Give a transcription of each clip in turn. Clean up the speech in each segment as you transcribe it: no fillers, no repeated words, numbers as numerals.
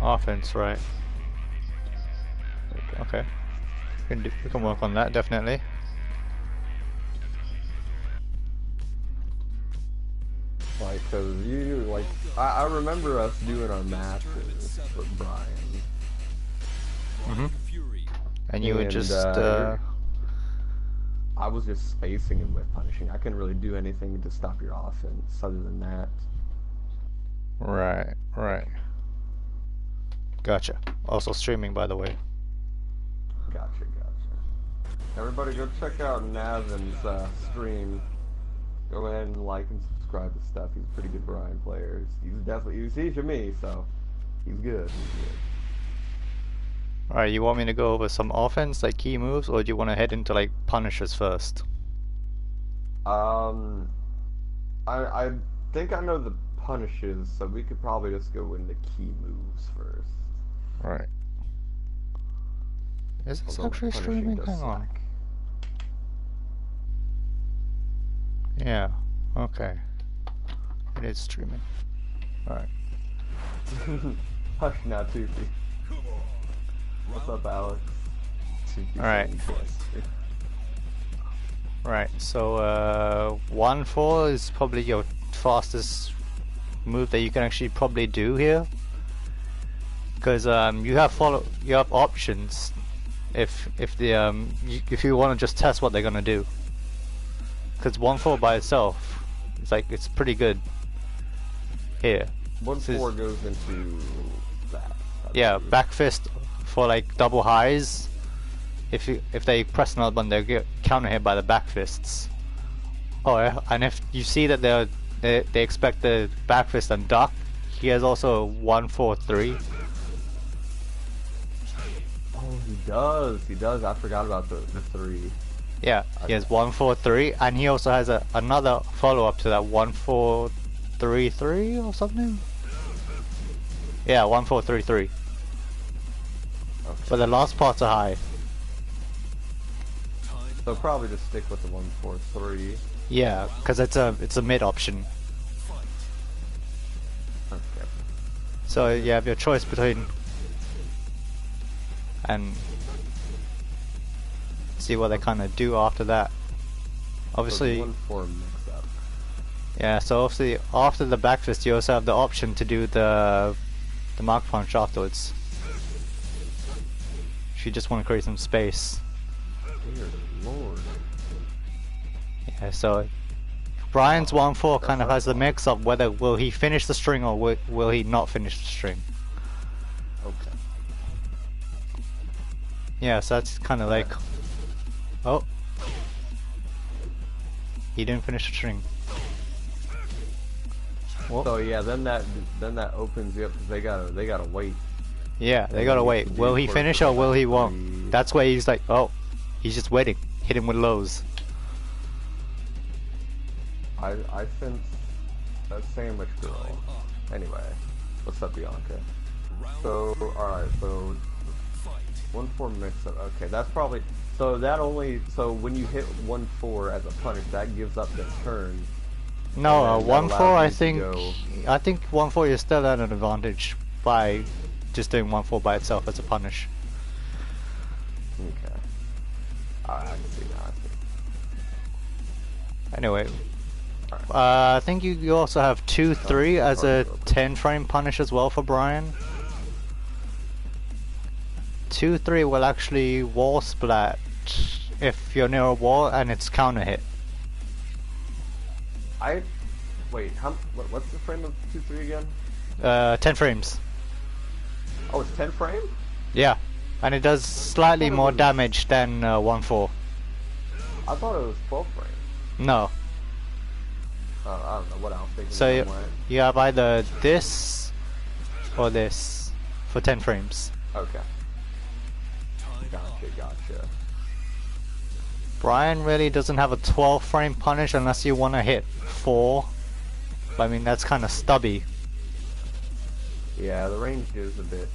Offense, right. Okay. We can work on that, definitely. Like, cause you like, I remember us doing our matches with Bryan. Mm-hmm. And you would just, I was just spacing him with punishing. I couldn't really do anything to stop your offense other than that. Right, right. Gotcha. Also streaming, by the way. Gotcha. Everybody go check out Navin's stream. Go ahead and like and subscribe to stuff. He's a pretty good Bryan player. He's definitely, he's teaching me, so he's good. Alright, you want me to go over some offense, like key moves, or do you want to head into like punishes first? I think I know the punishes, so we could probably just go into key moves first. Right. Is this Although actually punishing streaming? does Hang on. suck. Yeah, okay. It is streaming. Alright. Hush now, Toofy. What's up, Alex? Alright. Right, so 1-4 is probably your fastest move that you can actually probably do here. Because you have options if you want to just test what they're gonna do. Because 1-4 by itself, it's pretty good. Here. 1-4 goes into that. Yeah, back fist for like double highs. If they press another button, they'll get counter hit by the back fists. Oh, yeah, and if you see that they expect the back fist and duck, he has also 1-4-3. Oh, he does. I forgot about the 3. Yeah, he has 1-4-3, and he also has another follow up to that 1-4-3-3 or something. Yeah, 1-4-3-3. Okay. But the last part's a high. So probably just stick with the 1-4-3. Yeah, because it's a mid option. Okay. So you have your choice between and see what they kind of do after that. Obviously, 1-4 mix up. yeah. So obviously, after the back fist, you also have the option to do the mark punch afterwards. If you just want to create some space. Dear Lord. Yeah. So Bryan's 1-4 kind of has the mix of whether will he finish the string or will he not finish the string. Okay. Yeah. So that's kind of like, oh, he didn't finish the string. Whoa. So yeah, then that opens you up because they gotta wait. Yeah, they gotta wait. Will he finish or will he won't? That's where he's like, oh, he's just waiting. Hit him with lows. I sense a sandwich girl. Anyway, what's up, Bianca? So alright, so 1-4 mix up. Okay, that's probably so when you hit 1-4 as a punish, that gives up the turn. No, 1-4. I think 1-4 is still at an advantage by just doing 1-4 by itself as a punish. Okay. I see now. Anyway, I think you also have 2-3 as a 10-frame punish as well for Bryan. 2-3 will actually wall splat if you're near a wall and it's counter hit. Wait. What's the frame of 2-3 again? 10 frames. Oh, it's 10 frame? Yeah, and it does slightly more damage than 1-4. I thought it was 12 frame. No. I don't know what I was thinking. So you have either this or this for 10 frames. Okay. Gotcha. Bryan really doesn't have a 12 frame punish unless you want to hit 4. But I mean, that's kind of stubby. Yeah, the range is a bit.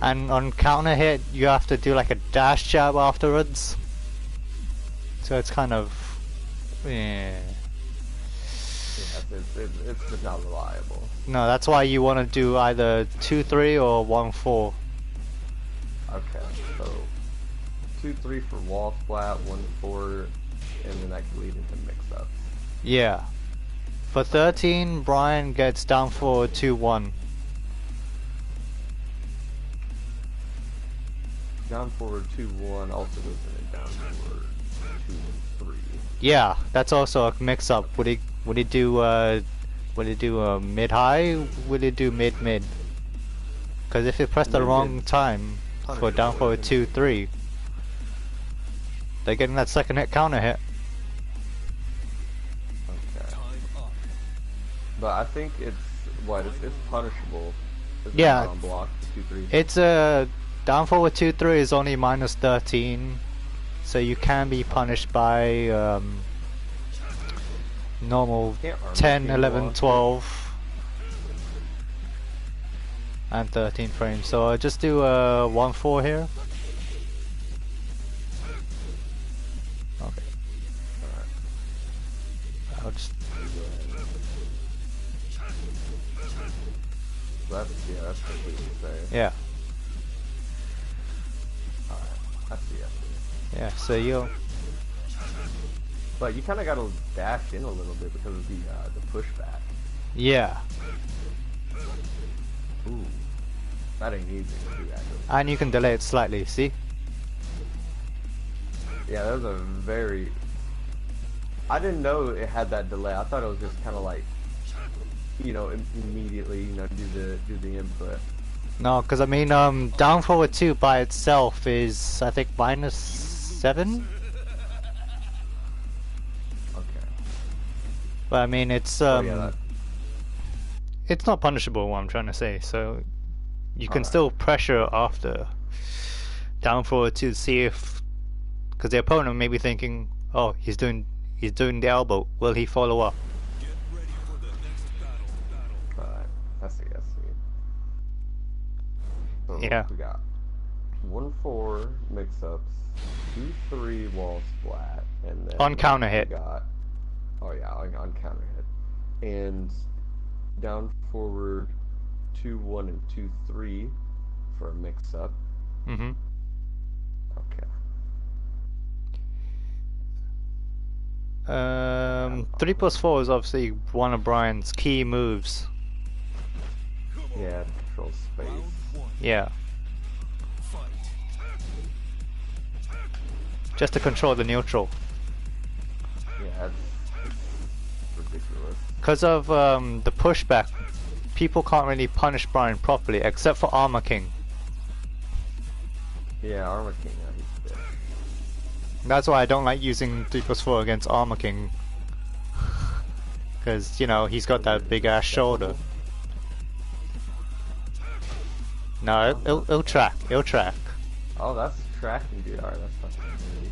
And on counter hit, you have to do like a dash jab afterwards. So it's kind of, yeah. It's just not reliable. No, that's why you want to do either 2-3 or 1-4. Okay, so 2-3 for wall splat, 1-4, and then that can lead into mix-ups. Yeah. For 13, Bryan gets down for 2-1. Down forward 2-1 also goes into down forward 2-3. Yeah, that's also a mix-up. Would he do mid high? Would he do mid mid? Because if you press the wrong time for down forward 2-3, they're getting that second hit counter hit. Okay. But I think it's punishable. Yeah. On block 2-3. It's down forward 2-3 is only minus 13, so you can be punished by normal 10, 11, 12, and 13 frames. So I'll just do 1-4 here. Okay. Alright. I'll just. That's completely safe. Yeah. Alright. I see. Yeah. So you. But you kind of got to dash in a little bit because of the pushback. Yeah. Ooh, that ain't easy to do actually. And you can delay it slightly. See? Yeah, that was a very. I didn't know it had that delay. I thought it was just kind of like, immediately, do the input. No, because I mean, down forward 2 by itself is I think minus 7. But I mean, it's it's not punishable. What I'm trying to say, so you can still pressure after down forward to see if, because the opponent may be thinking, oh, he's doing the elbow. Will he follow up? Get ready for the next battle. Alright, I see. So Yeah. we got 1-4 mix-ups, 2-3 wall splat, and then On counter hit. We got. Oh yeah, on counter hit. And down forward 2-1 and 2-3 for a mix up. Mm-hmm. Okay. 3+4 is obviously one of Bryan's key moves. Yeah, control space. Yeah. Just to control the neutral. Yeah, it's ridiculous. Because of the pushback, people can't really punish Bryan properly, except for Armor King. Yeah, Armor King, yeah, he's dead. That's why I don't like using 3+4 against Armor King. Because, he's got that big ass shoulder. No, it'll track. It'll track. Oh, that's tracking, dude. Alright, that's fucking crazy.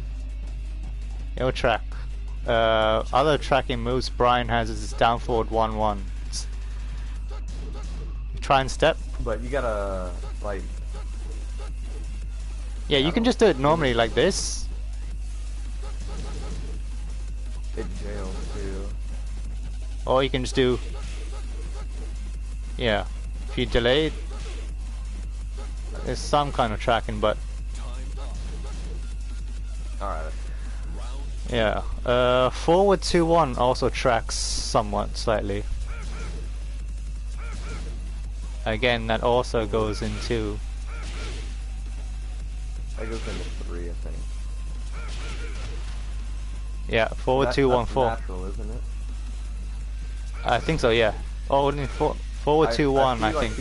It'll track. Other tracking moves Bryan has is down forward 1-1. Try and step. But you gotta, like... Yeah, you can just do it normally like this. It jails, too. Or you can just do... Yeah. If you delay it, there's some kind of tracking, but... Alright. Yeah. Forward 2-1 also tracks somewhat slightly. Again, that also goes into... That goes into 3, I think. Yeah, forward That's 2-1-4. natural, isn't it? I think so, yeah. Oh, forward 2-1, I think.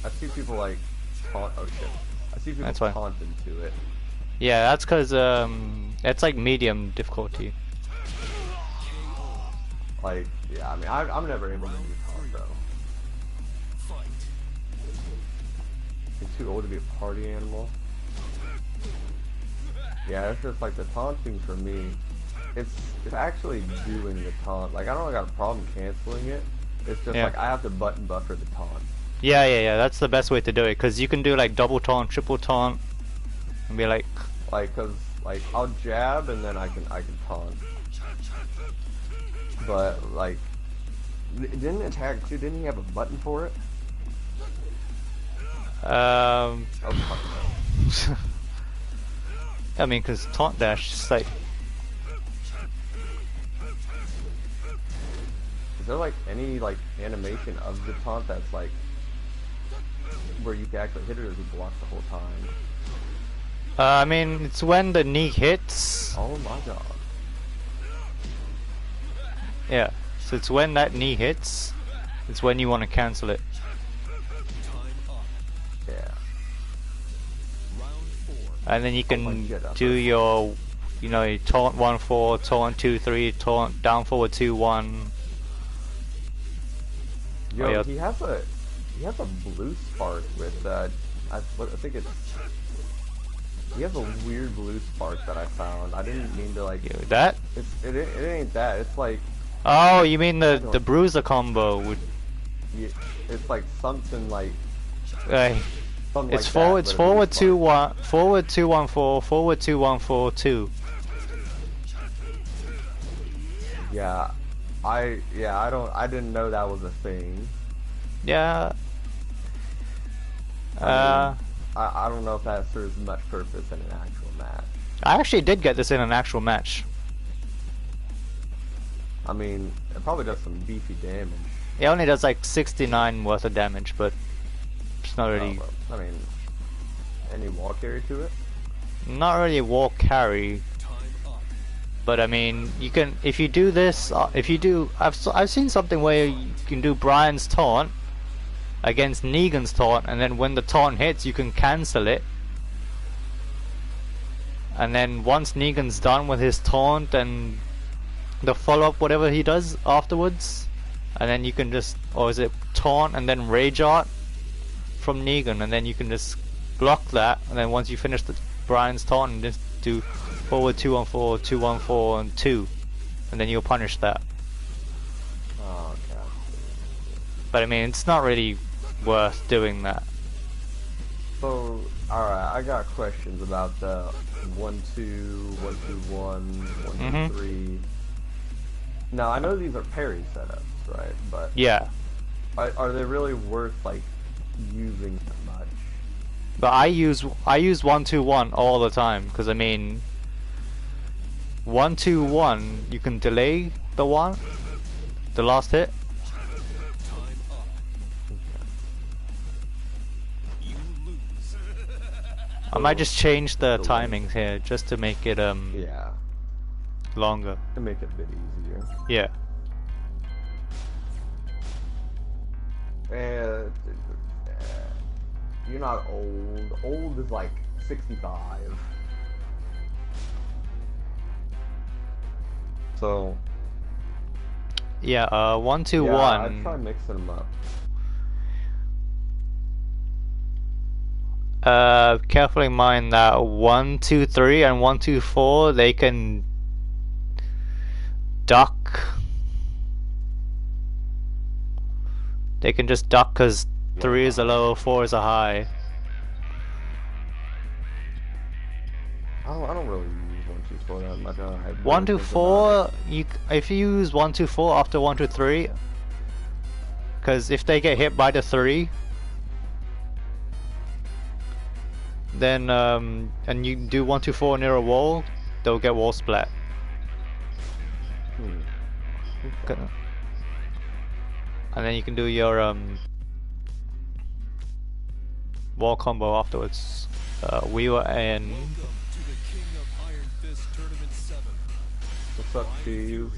I see people like taunt. Oh shit! I see people That's fine. taunt into it. Yeah, that's because it's like medium difficulty. Like, yeah, I mean, I'm never able to do taunt though. You're too old to be a party animal. Yeah, it's just like the taunting for me. It's actually doing the taunt. Like, I don't got a problem canceling it. It's just like I have to button buffer the taunt. Yeah. That's the best way to do it, because you can do like double taunt, triple taunt, and be like. Like, cause like I'll jab and then I can taunt. but like, didn't attack too? Didn't he have a button for it? Um, Oh, fuck no. I mean, because taunt dash is like, Is there like any like animation of the taunt that's like where you can actually hit it, or he blocks the whole time? I mean, it's when the knee hits. Oh my god. Yeah, so it's when that knee hits. It's when you want to cancel it. Yeah. And then you Oh my can God, do your, you know, your taunt 1-4, taunt 2-3, taunt down forward 2-1. Yo, Oh, yeah. he has a blue spark with I think it's he has a weird blue spark that I found. I didn't mean to like That? it ain't that. It's like Oh, you mean the bruiser combo with? it's like something like Uh, something it's like forward, that, it's but a blue forward spark. 2-1, forward 2-1-4, forward 2-1-4, 2. Yeah, I didn't know that was a thing. Yeah. I don't know if that serves much purpose in an actual match. I actually did get this in an actual match. I mean, it probably does some beefy damage. It only does like 69 worth of damage, but it's not really, I mean, any wall carry to it? not really a wall carry. But I mean, you can, if you do this, if you do, I've seen something where you can do Bryan's taunt against Negan's taunt, and then when the taunt hits, you can cancel it. And then once Negan's done with his taunt and the follow-up, whatever he does afterwards, and then you can just, or is it taunt and then rage art from Negan, and then you can just block that, and then once you finish the Bryan's taunt, and just do forward 2-1-4, 2-1-4, and 2, and then you'll punish that. Oh god. But I mean, it's not really worth doing that. So, alright, I got questions about the 1-2, 1-2-1, 1-2-3. Now, I know these are parry setups, right? But Yeah, are they really worth like using that much? but I use 1-2-1 all the time, because I mean, 1-2-1 you can delay the last hit. I might just change the timings here just to make it Yeah, longer. to make it a bit easier. Yeah. You're not old. Old is like 65. So Yeah, yeah, 1-2-1. I'd try mixing them up. Carefully mind that 1-2-3 and 1-2-4 they can duck. They can just duck because 3 is a low, 4 is a high. I don't really use 1-2-4 that much. 1-2-4, if you use 1-2-4 after 1-2-3, because if they get hit by the 3, then and you do 1-2-4 near a wall, they'll get wall splat. Okay. And then you can do your wall combo afterwards. We were in. Welcome to the King of Iron Fist Tournament 7. What's up, Steve?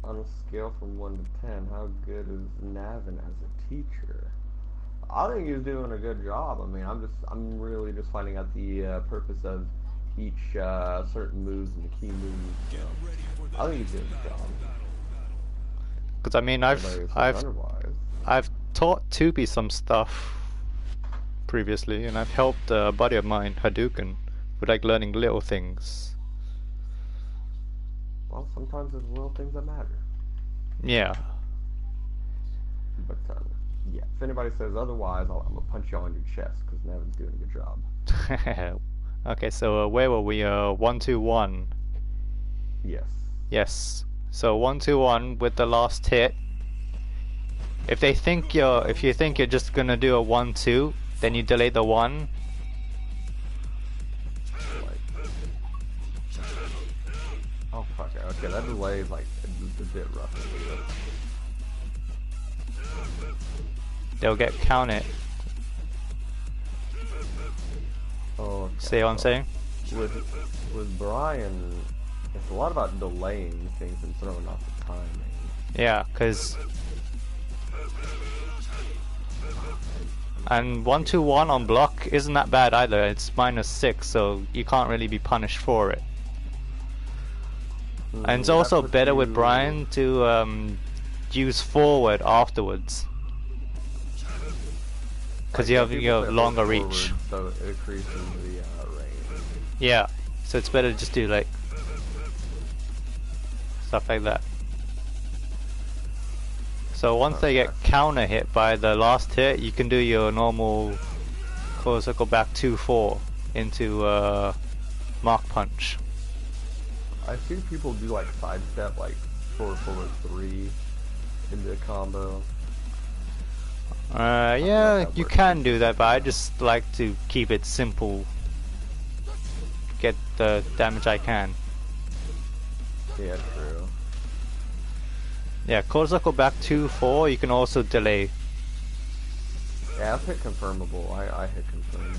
On a scale from 1 to 10, how good is Navin as a teacher? I think he's doing a good job. I mean, I'm really just finding out the purpose of each certain moves and the key moves. Get ready for the I think he's doing a good job. Because I mean, Nobody says otherwise. I've taught Tubi some stuff previously, and I've helped a buddy of mine, Hadouken, with like learning little things. Well, sometimes it's little things that matter. Yeah. But yeah, if anybody says otherwise, I'm gonna punch you on your chest because Nevin's doing a good job. Okay, so where were we? 1-2-1. Yes. Yes. So 1-2-1 with the last hit. If you think you're just gonna do a 1-2, then you delay the 1. Oh fuck it. Okay, that delay is like a bit rough. They'll get counted. Oh, okay. See what I'm saying? With Bryan, it's a lot about delaying things and throwing off the timing. Yeah, because and 1-2-1 on block isn't that bad either. It's -6, so you can't really be punished for it. And it's that also puts better with you- Bryan to use forward afterwards, because you have people say longer forward, reach. so it increases the range. Yeah, so it's better to just do like stuff like that. So once they get counter hit by the last hit, you can do your normal quarter circle back 2-4 into mark punch. I see people do like sidestep, like forward 3 into a combo. Yeah, that you works. can do that, but I just like to keep it simple. Get the damage I can. Yeah, true. Yeah, quarter circle back 2-4. You can also delay. Yeah, I've hit confirmable. I hit confirmable.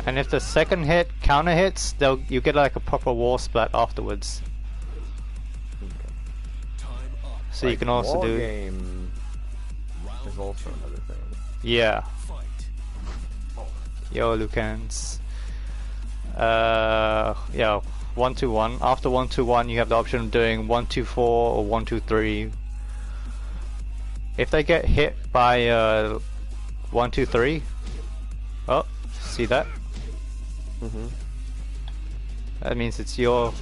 And if the second hit counter hits, you get like a proper wall splat afterwards. Okay. Time up. So you can also wall do game is also another thing. yeah. Fight. Yo, Lucans. Yeah, 1-2-1. After 1-2-1, you have the option of doing 1-2-4 or 1-2-3. If they get hit by 1-2-3, oh, see that? Mm-hmm. That means it's your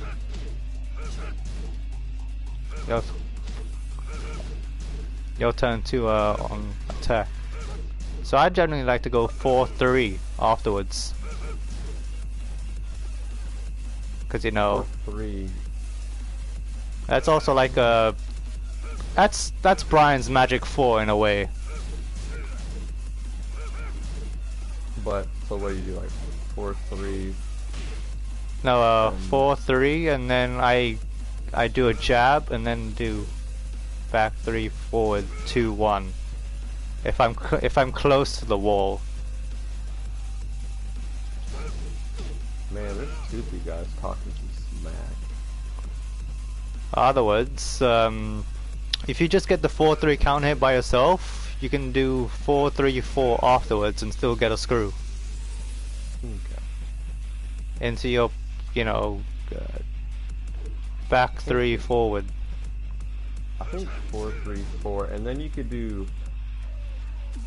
turn to on attack. So I generally like to go 4-3 afterwards, because you know 3. that's also like a that's Bryan's magic 4 in a way. But so what do you do, like 4-3? No, 4-3, and then I do a jab and then do back 3 forward 2-1. If I'm close to the wall. Man, this Toothy guy's talking some smack. Otherwise, if you just get the 4-3 counter hit by yourself, you can do 4-3-4 afterwards and still get a screw Okay. into your, back 3 forward. I think 4-3-4, and then you could do.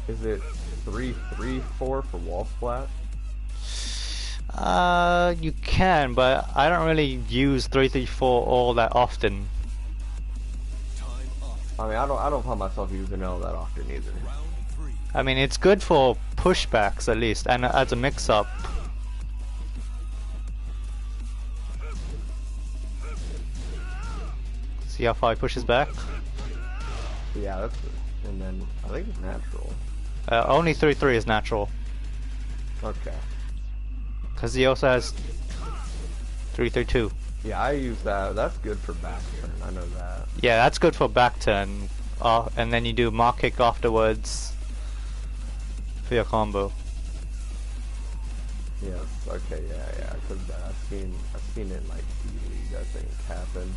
Is it 3-3-4 for wall splat? You can, but I don't really use 3-3-4 all that often. Time up. I mean, I don't find myself using it all that often either. Round 3. I mean, it's good for pushbacks at least, and as a mix-up. See how far he pushes back? Yeah, that's it. And then I think it's natural. Only 3-3 is natural, Okay. because he also has 3-3-2. Yeah, I use that. That's good for back turn. I know that. Yeah, that's good for back turn, and then you do mark kick afterwards for your combo. Yes. Okay. Yeah. Because I've seen it in like D-League. I think happen.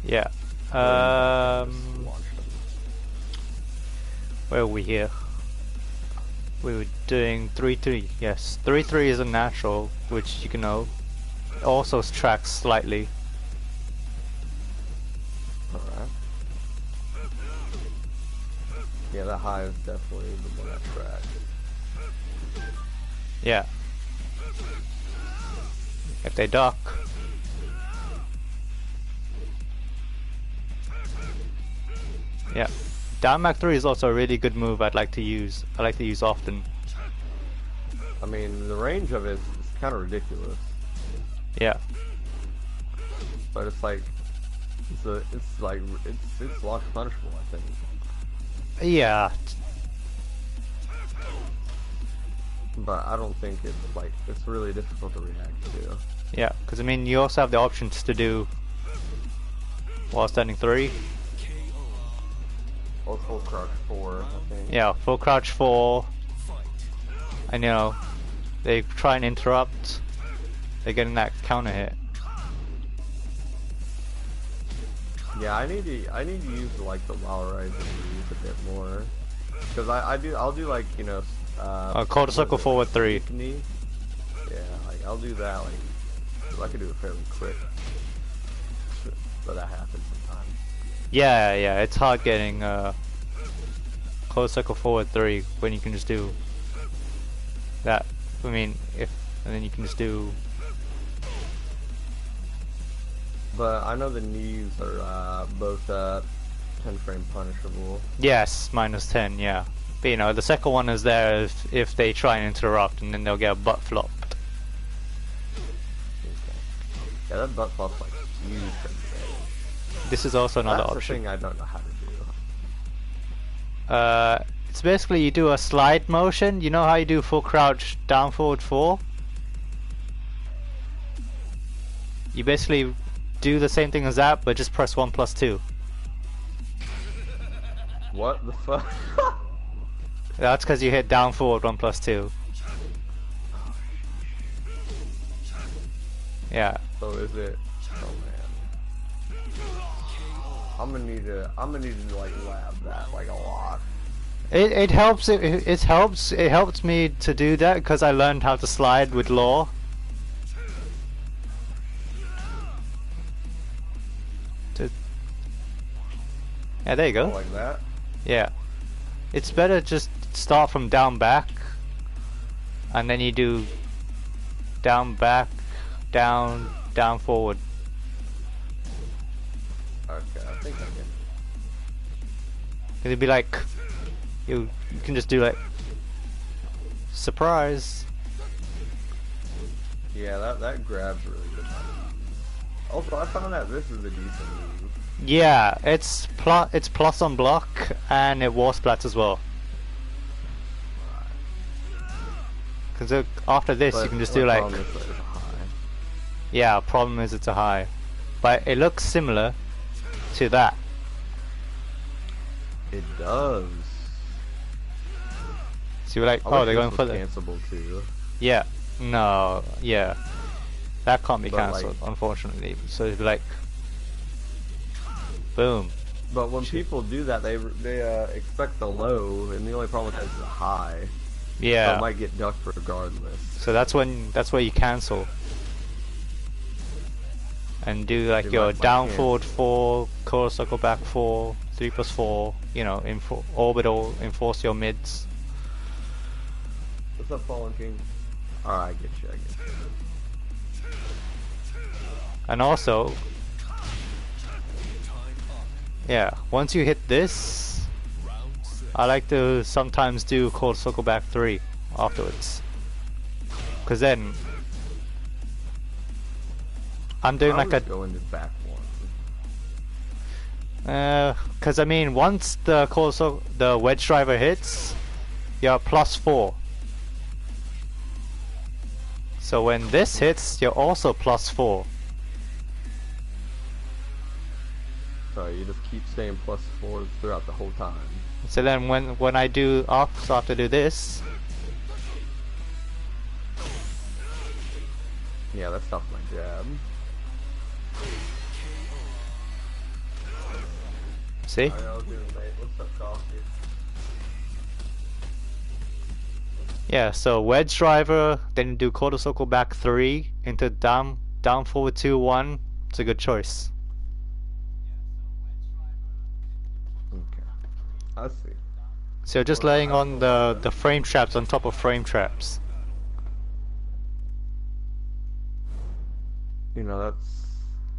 Yeah. Just launch them. Where are we here? We were doing 3-3. Yes, 3-3 is a natural, which you can know. Also tracks slightly. All right. Yeah, that high is definitely the one that tracks. Yeah. If they duck. Yeah. Down Mac 3 is also a really good move I'd like to use. I like to use often. I mean, the range of it is kind of ridiculous. Yeah. but it's like it's launch punishable, I think. Yeah. But I don't think it's really difficult to react to. Yeah, because I mean, you also have the options to do while standing 3. Or full crouch 4, I think. Yeah, full crouch 4. And you know, they try and interrupt. They're getting that counter hit. Yeah, I need to use like the wild rise a bit more, because I'll do like, you know, quarter circle forward 3. knee. Yeah, like I'll do that, like, 'cause I can do it fairly quick, but that happens sometimes. Yeah, yeah, it's hard getting quarter circle forward 3 when you can just do that. I mean, and then you can just do. But I know the knees are both 10 frame punishable. Yes, -10, yeah. But you know, the second one is there if they try and interrupt, and then they'll get a butt flopped. Okay. Yeah, that butt flop's like huge. This is also another That's option. the thing I don't know how to do. It's basically you do a slide motion. You know how you do full crouch down forward 4? You basically do the same thing as that, but just press 1+2. What the fuck? That's because you hit down forward 1+2. Yeah. So is it? Oh man. I'm gonna need to like lab that like a lot. It helps. It helps. It helped me to do that because I learned how to slide with law. Yeah, there you go. Oh, like that? Yeah. It's better just start from down back, and then you do down back, down forward. Okay, I think I can. It'd be like you can just do like surprise. Yeah, that grab's really good. Also, I found that this is a decent move. Yeah, it's plus on block and it war splats as well. Because after this But you can just the do like problem is that it's high. yeah. Problem is it's a high, but it looks similar to that. It does. So you're like, I oh, wish they're this going was for the cancelable too. yeah. No, yeah, that can't be But, cancelled, like- unfortunately. So it'd be like, boom. But when people do that, they expect the low, and the only problem with that is the high. So Yeah. it might get ducked regardless. So that's where you cancel. And do like Do your like my down hands. forward 4, quarter circle back 4, 3+4, you know, orbital, enforce your mids. What's up, Fallen King? Alright, I get you. And also, yeah, once you hit this, I like to sometimes do quarter circle back 3 afterwards. Because then, I'm doing I like a would go into back one. because I mean, once the wedge driver hits, you're +4. So when this hits, you're also +4. So you just keep staying +4 throughout the whole time. So then when I do after do this, Yeah, that's off my jab. see? Alright, I'll do it, mate. What's up, coffee? Yeah, so wedge driver, then you do quarter circle back 3 into down forward 2 1. It's a good choice. Okay. I see. So just laying on the frame traps on top of frame traps. You know, that's...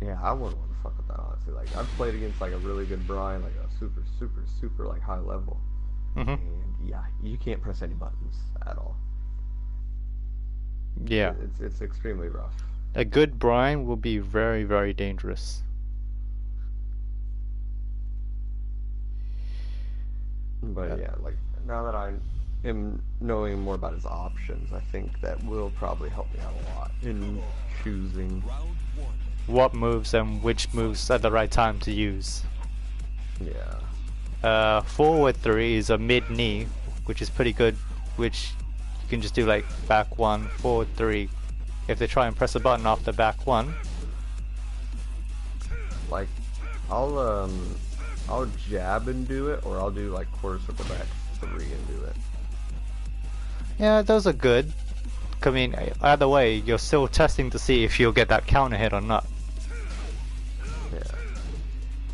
Yeah, I wouldn't want to fuck with that, honestly. Like, I've played against, like, a really good Bryan, like, a super, like, high level. Mm-hmm. And, yeah, you can't press any buttons at all. Yeah. It's extremely rough. A good Bryan will be very, very dangerous. But yeah, like now that I am knowing more about his options, I think that will probably help me out a lot in choosing. Round one. What moves and which moves at the right time to use. Yeah. Forward 3 is a mid knee, which is pretty good, which you can just do like back 1, forward 3. If they try and press a button after back 1, Like, I'll jab and do it, or I'll do like quarter circle back 3 and do it. yeah, those are good. I mean, either way, you're still testing to see if you'll get that counter hit or not. Yeah.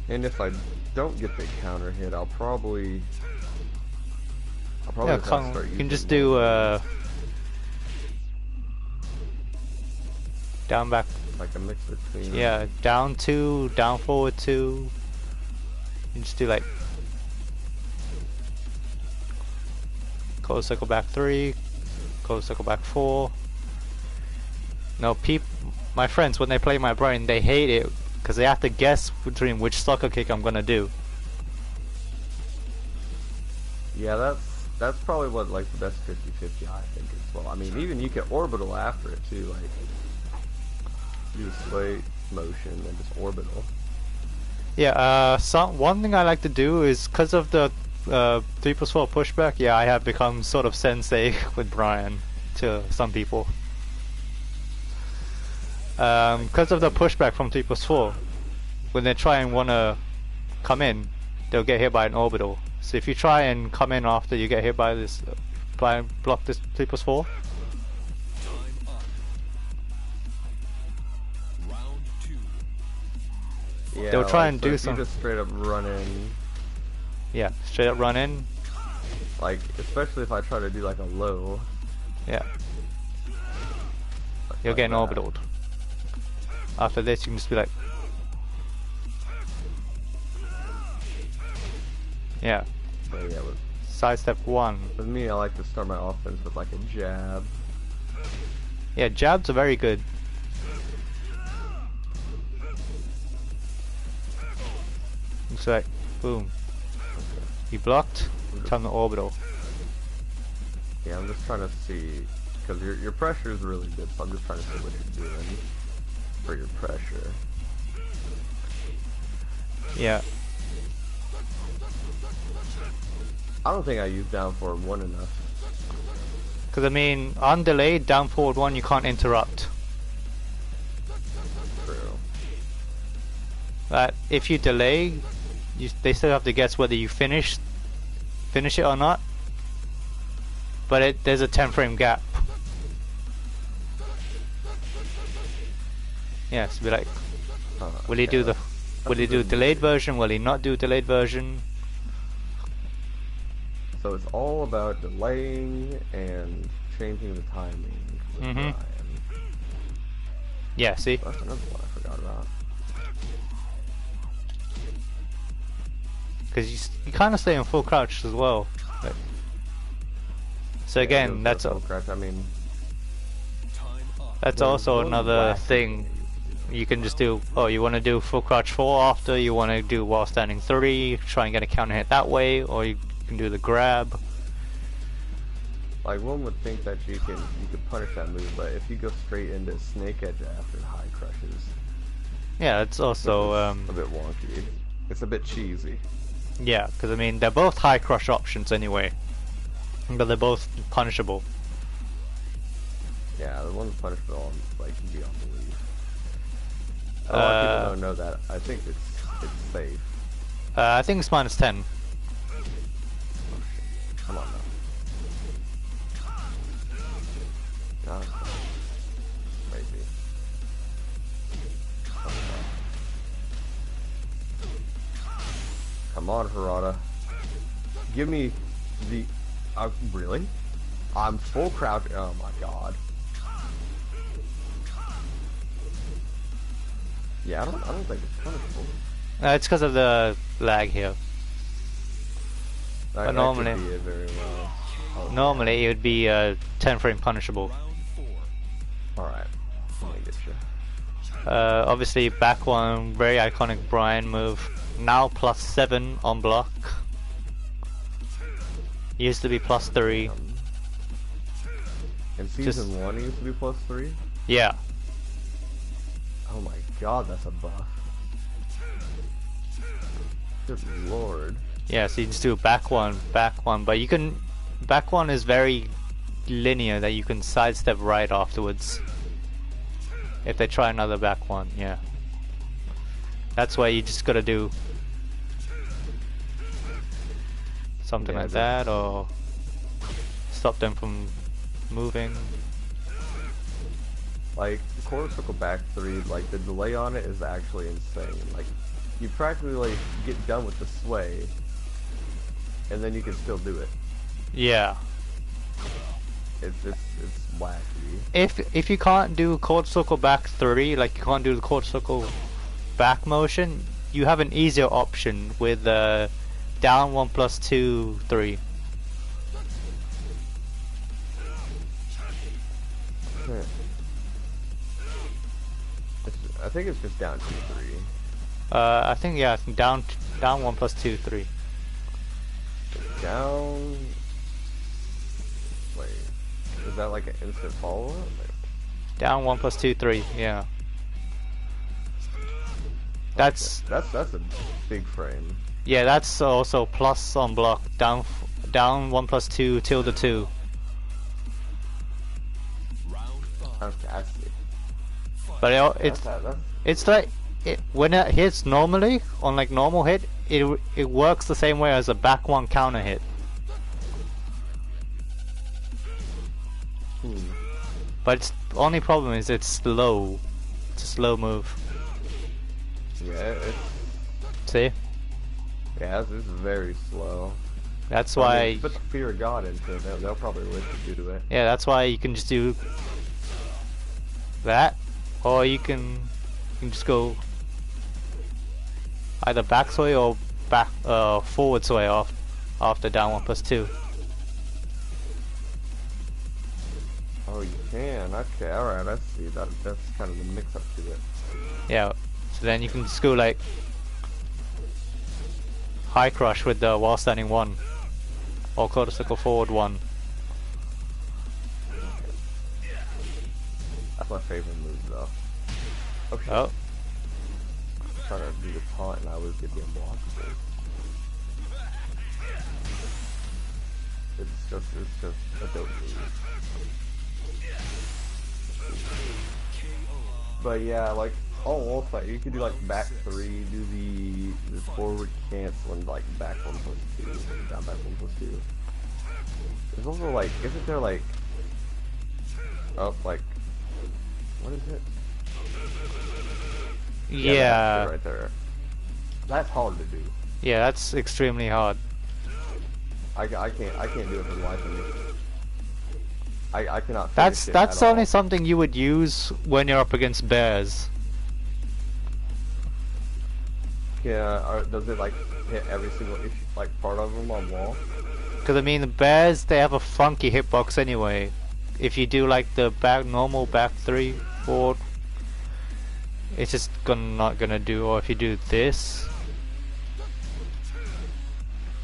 And if I don't get the counter hit, I'll probably Yeah, just have to start you using can just more, do down back. like a mix between. Yeah, down 2, down forward 2. You can just do like quarter circle back 3, quarter circle back 4. No, my friends, when they play my Bryan, they hate it because they have to guess between which sucker kick I'm gonna do. Yeah, that's probably what like the best 50-50 I think as well. I mean, even you can orbital after it too, like do a sway motion and just orbital. Yeah, one thing I like to do is because of the 3+4 pushback. Yeah, I have become sort of sensei with Bryan to some people. Because of the pushback from 3+4, when they try and wanna come in, they'll get hit by an orbital. So if you try and come in after you get hit by this, block this 3+4. Time up. Round two. Yeah, They'll try like, and so do if some- You just straight up run in, Yeah, straight up run in. like especially if I try to do like a low. Yeah, Like you're getting that. orbitaled. After this, you can just be like, yeah, But yeah, sidestep 1. with me, I like to start my offense with like a jab. Yeah, jabs are very good. It's like, boom. You blocked, time to orbital. Yeah, I'm just trying to see because your pressure is really good, so I'm just trying to see what you're doing for your pressure. Yeah. I don't think I used down forward 1 enough. Because I mean, on delay, down forward 1, you can't interrupt. True. But if you delay, they still have to guess whether you finish it or not. But there's a 10 frame gap. Yes, be like, will he do delayed version? Will he not do delayed version? So it's all about delaying and changing the timing with Mhm. Bryan. Yeah, see? That's another one I forgot about. Because you kind of stay in full crouch as well. So again, Yeah, that's full crouch. I mean, Time up. that's there's also one another wacky thing. that You can just do, oh, you want to do full crouch 4 after, you want to do while standing 3, try and get a counter hit that way, or you can do the grab. Like one would think that you could punish that move, but if you go straight into snake edge after high crushes, Yeah, it's also, it's a bit wonky. It's a bit cheesy. yeah, because I mean, they're both high crush options anyway, but they're both punishable. Yeah, the one's punishable, like can be on the leave. A lot of people don't know that. I think it's safe. I think it's -10. Oh shit! Come on now. No, it's not. Maybe. Oh, no. Come on, Harada. Give me the. Really? I'm full crouch. Oh my god. Yeah, I don't think it's punishable. It's because of the lag here. That normally- could be it very well. Oh, Normally, it would be 10 frame punishable. Round four. Alright. Let me get you. Obviously back one, very iconic Bryan move. Now +7 on block. Used to be +3. In season 1 it used to be +3? Yeah. Oh my god, that's a buff. Good lord. Yeah, so you just do back one, but you can... Back one is very linear that you can sidestep right afterwards. If they try another back one, yeah. That's why you just gotta do something like that, or stop them from moving. Like, quarter circle back 3, like, the delay on it is actually insane. Like, you practically, like, get done with the sway, and then you can still do it. Yeah. It's wacky. If you can't do quarter circle back 3, like you can't do the quarter circle back motion, you have an easier option with down 1 + 2 3. I think it's just down 2 3. I think yeah, down 1 + 2 3. Down. Wait, is that like an instant follow-up? Down 1 + 2 3. Yeah. That's a big frame. yeah. That's also plus on block. Down 1 + 2 tilde 2. Okay, I see. But it's like when it hits normally on like normal hit, it works the same way as a back one counter hit. But its only problem is it's slow. It's a slow move. Yeah, See? yeah, it's very slow. That's why. I mean, put the fear of God into it. They'll probably let you do it. Yeah, that's why you can just do that, or you can just go either back sway or back forward sway off after down 1 + 2. Oh, you can. Okay, alright, I see. That's kind of the mix-up to it. Yeah, so then you can just go like high crush with the while standing 1, or quarter circle forward 1. That's my favorite move, though. Oh, shit. Oh, I'm trying to do the taunt and I was getting unblockable. It's just a dope move. But yeah, like all fight, you could do like back 3, do the forward cancel and like back 1 + 2, down back 1 + 2. There's also like, isn't there like up like, what is it? yeah, That's right there. That's hard to do. yeah, that's extremely hard. I can't do it for the life of me. I cannot. That's only something you would use when you're up against bears. Yeah, does it like hit every single issue, like part of them on wall? Because I mean, the bears, they have a funky hitbox anyway. If you do like the normal back 3 forward, it's just not gonna do. Or if you do this,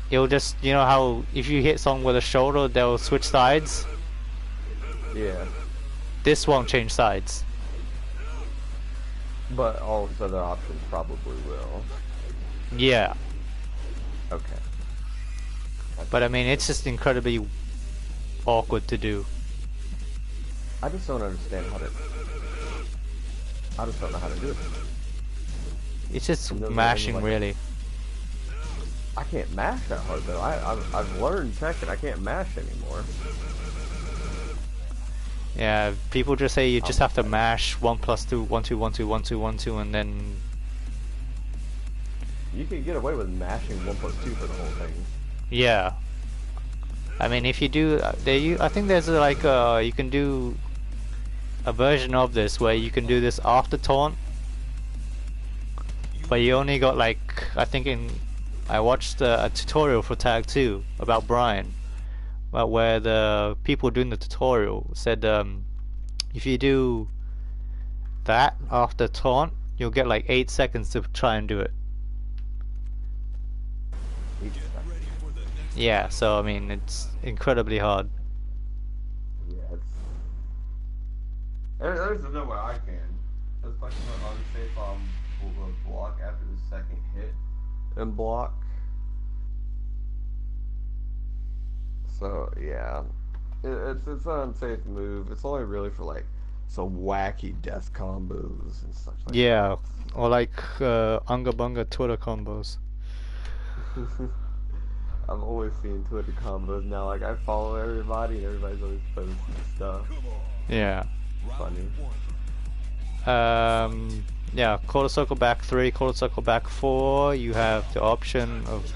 it'll just, you know how if you hit someone with a shoulder, they'll switch sides. Yeah. This won't change sides. But all his other options probably will. Yeah. Okay. But I mean, it's just incredibly awkward to do. I just don't understand how to. I just don't know how to do it. It's just And those are mashing, like- really. I can't mash that hard though. I've learned Tekken. I can't mash anymore. Yeah, people just say you just have to mash 1 + 2, 1 2 1 2 1 2 1 2, and then You can get away with mashing 1 + 2 for the whole thing. yeah. I mean, if you do, I think there's like you can do a version of this where you can do this after taunt, but you only got like, I think I watched a tutorial for Tag 2 about Bryan, where the people doing the tutorial said if you do that after taunt, you'll get like 8 seconds to try and do it. 8 seconds. Ready for the next Yeah, so I mean, it's incredibly hard. Yeah, there's no way I can. Especially obviously if will block after the second hit and block. So yeah, it's an unsafe move. It's only really for like some wacky death combos and such like Yeah, or like Unga Bunga Twitter combos. that. I've always seen Twitter combos now. Like I follow everybody and everybody's always posting stuff. Yeah. Funny. Yeah, quarter circle back 3, quarter circle back 4. You have the option of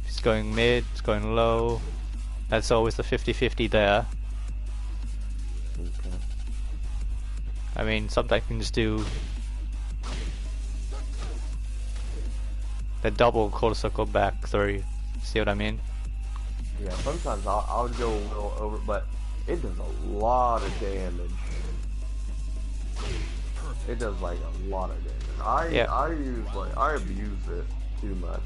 it's going mid, it's going low. That's always the 50-50 there. Okay. I mean, sometimes you can just do the double quarter circle back 3. See what I mean? Yeah, sometimes I'll go a little over, but it does a lot of damage. It does like a lot of damage. I abuse it too much.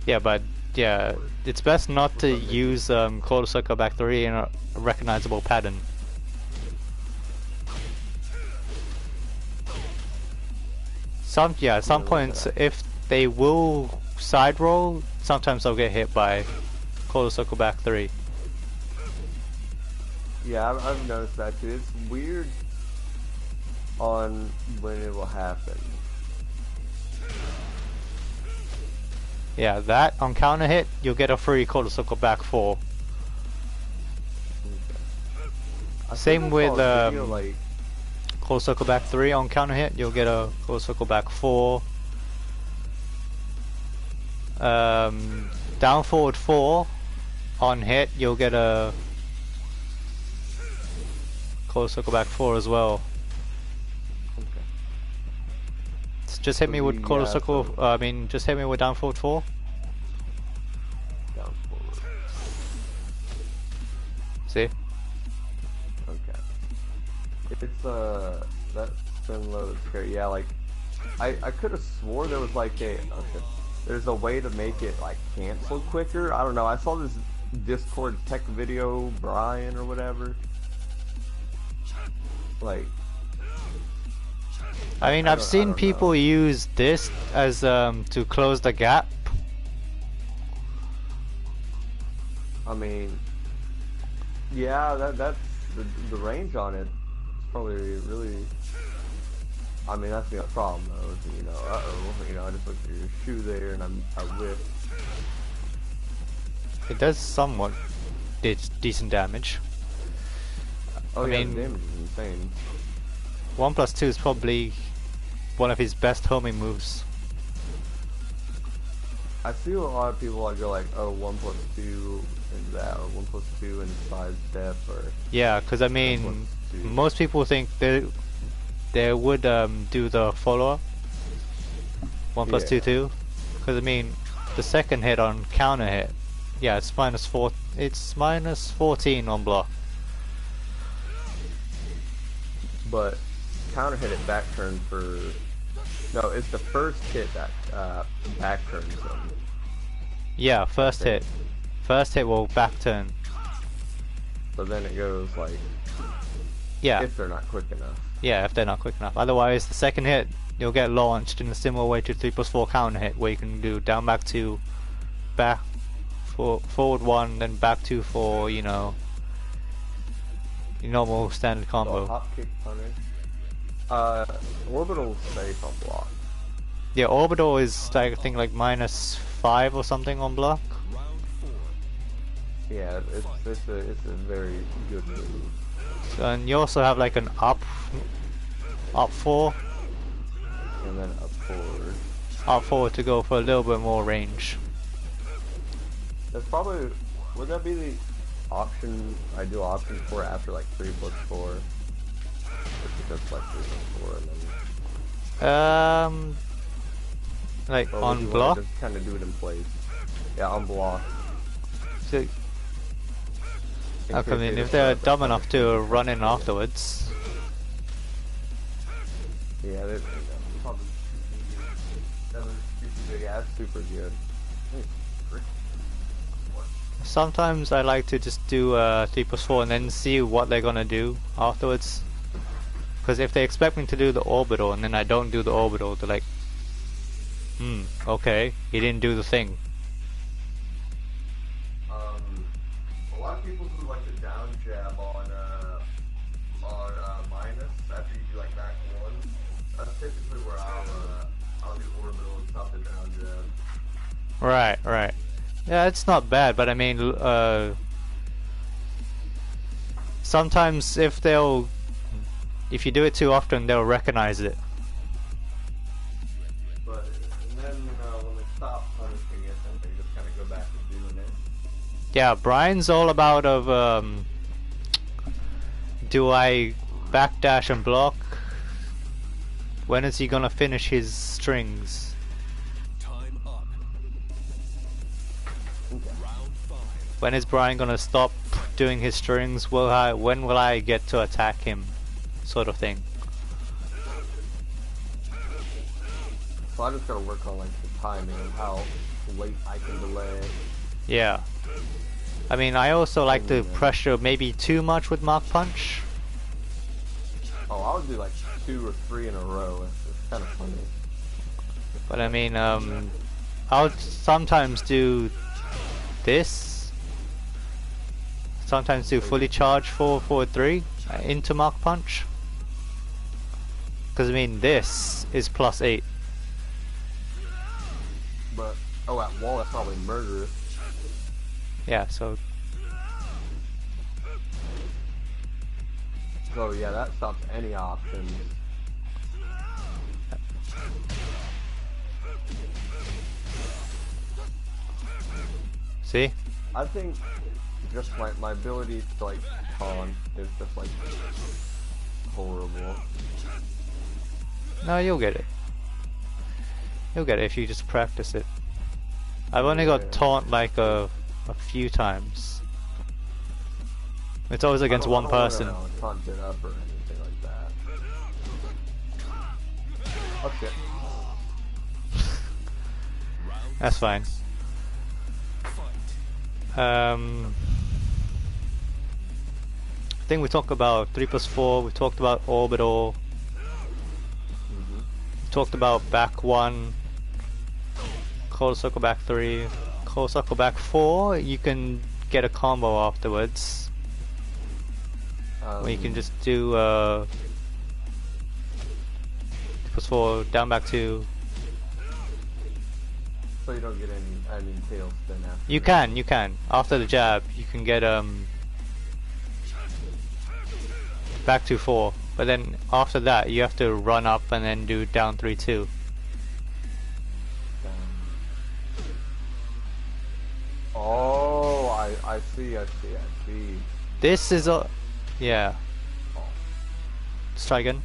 Yeah, but yeah, it's best not to use quarter circle back 3 in a recognizable pattern. At some points, if they will side roll, sometimes they'll get hit by quarter circle back 3. Yeah, I've noticed that too. It's weird on when it will happen. Yeah, that on counter hit, you'll get a free quarter circle back 4. Same with like, quarter circle back 3 on counter hit, you'll get a quarter circle back 4. Down forward 4 on hit, you'll get a quarter circle back 4 as well. okay. Just hit me with quarter circle. Just hit me with down forward 4. Down forward. See? Okay. It's that spin low is scary. Yeah, like I could have swore there was like there's a way to make it like cancel quicker. I don't know. I saw this Discord tech video, Bryan or whatever. Like, I mean, I've seen people use this as to close the gap. I mean, yeah, that's the range on it. It's probably really. I mean, that's the problem though. Is, I just looked at your shoe there and I whiffed. It does somewhat decent damage. Oh I yeah, mean, the damage is insane. 1+2 is probably one of his best homing moves. I see a lot of people like go like, oh, 1+2 and that, or 1+2 and 5 step, or Yeah, because I mean, most people think they would do the follow-up 1+2 too. Because I mean, the second hit on counter hit, yeah, it's -4. It's -14 on block. but counter hit it back turn for. No, it's the first hit that back turns them. Yeah, first hit. First hit will back turn. But then it goes like. Yeah. If they're not quick enough. Yeah, if they're not quick enough. Otherwise, the second hit, you'll get launched in a similar way to 3+4 counter hit, where you can do down back 2, back forward 1, then back 2 for, you know, your normal standard combo. So hop kick punish. Orbital's safe on block. Yeah, orbital is like, I think like -5 or something on block. Yeah, it's a very good move. So, and you also have like an up 4. And then up forward. Up forward to go for a little bit more range. That's probably, would that be the ideal option for after like 3+4? Just because like 3+4 and then. Like or on block. Just kind of do it in place. Yeah, on block. So, I mean, if they're dumb enough to run in afterwards. Yeah, they probably yeah, that's super good. Sometimes I like to just do 3+4 and then see what they're gonna do afterwards. Because if they expect me to do the orbital and then I don't do the orbital, they're like, okay, he didn't do the thing. A lot of people do like the down jab on minus after you do like back one. That's typically where I'll do orbital and stop the down jab. Right, right. Yeah, it's not bad, but I mean, sometimes if you do it too often, they'll recognize it. But and then when they stop punishing it, then they just kind of go back to doing it. Yeah, Bryan's all about do I backdash and block? When is he gonna finish his strings? Time up. Round 5. When is Bryan gonna stop doing his strings? When will I get to attack him? Sort of thing. So I just gotta work on like the timing and how late I can delay. Yeah. I mean, I also like to pressure maybe too much with Mach Punch. Oh, I would do like 2 or 3 in a row. It's kind of funny. But I mean, I'll sometimes do this. Sometimes do fully charge 4/3 into Mach Punch. Because I mean, this is +8. But oh, at wall that's probably murderous. Yeah, so So yeah, that stops any options. see? I think just my ability to like taunt is just like horrible. No, you'll get it. You'll get it if you just practice it. I've only got taunt like a few times. It's always against one person. I don't wanna taunt it up or anything like that. Oh shit. That's fine. I think we talked about 3+4, we talked about orbital, we talked about back 1, cold circle back 3, cold circle back 4, you can get a combo afterwards. Where you can just do 3+4, down back 2. So you don't get any tail spin after. You can. After the jab, you can get back to 4. But then after that, you have to run up and then do down 3-2. Oh, I see. This is a yeah. Let's try again.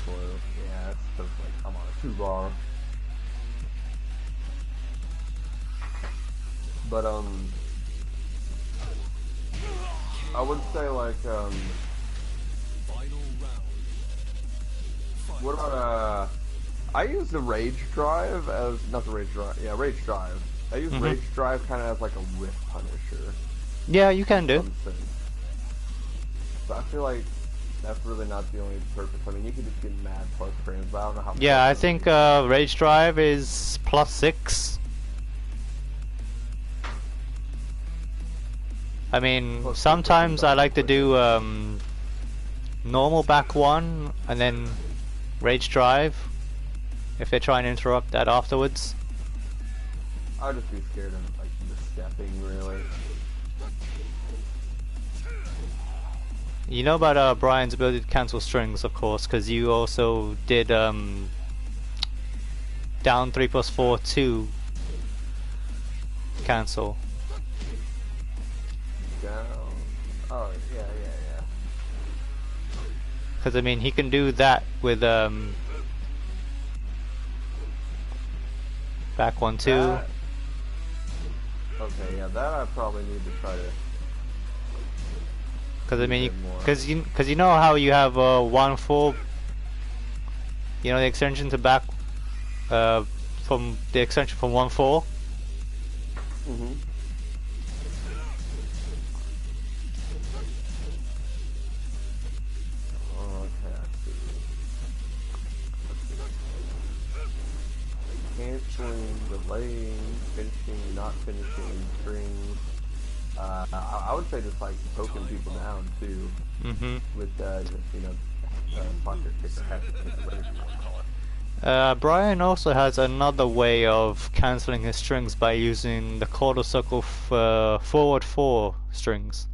Yeah, it's just like I'm on a 2-bar. But I would say like Final round. what about I use the Rage Drive as not the Rage Drive. Yeah, Rage Drive. I use Rage Drive kind of as like a whiff punisher. Yeah, you can do. So I feel like that's really not the only purpose. I mean, you could just get mad plus frames, but I don't know how. Yeah, I think Rage Drive is +6. I mean, sometimes I like to do normal back 1 and then Rage Drive if they try and interrupt that afterwards. I'd just be scared of like the stepping, really. You know about Bryan's ability to cancel strings, of course, because you also did down 3+4 2 cancel. Down. Oh yeah. Because I mean, he can do that with back 1 2. Okay, yeah, that I probably need to try to. Because I mean, use it more. because you know how you have 1-4. You know the extension to back from the extension from 1-4. Mm-hmm. Okay, canceling, delaying, finishing, not finishing, strings. I would say just like poking people down too, Mm-hmm. with just pocket kicker, hat kicker, whatever you want to call it. Bryan also has another way of cancelling his strings by using the quarter circle forward 4 strings.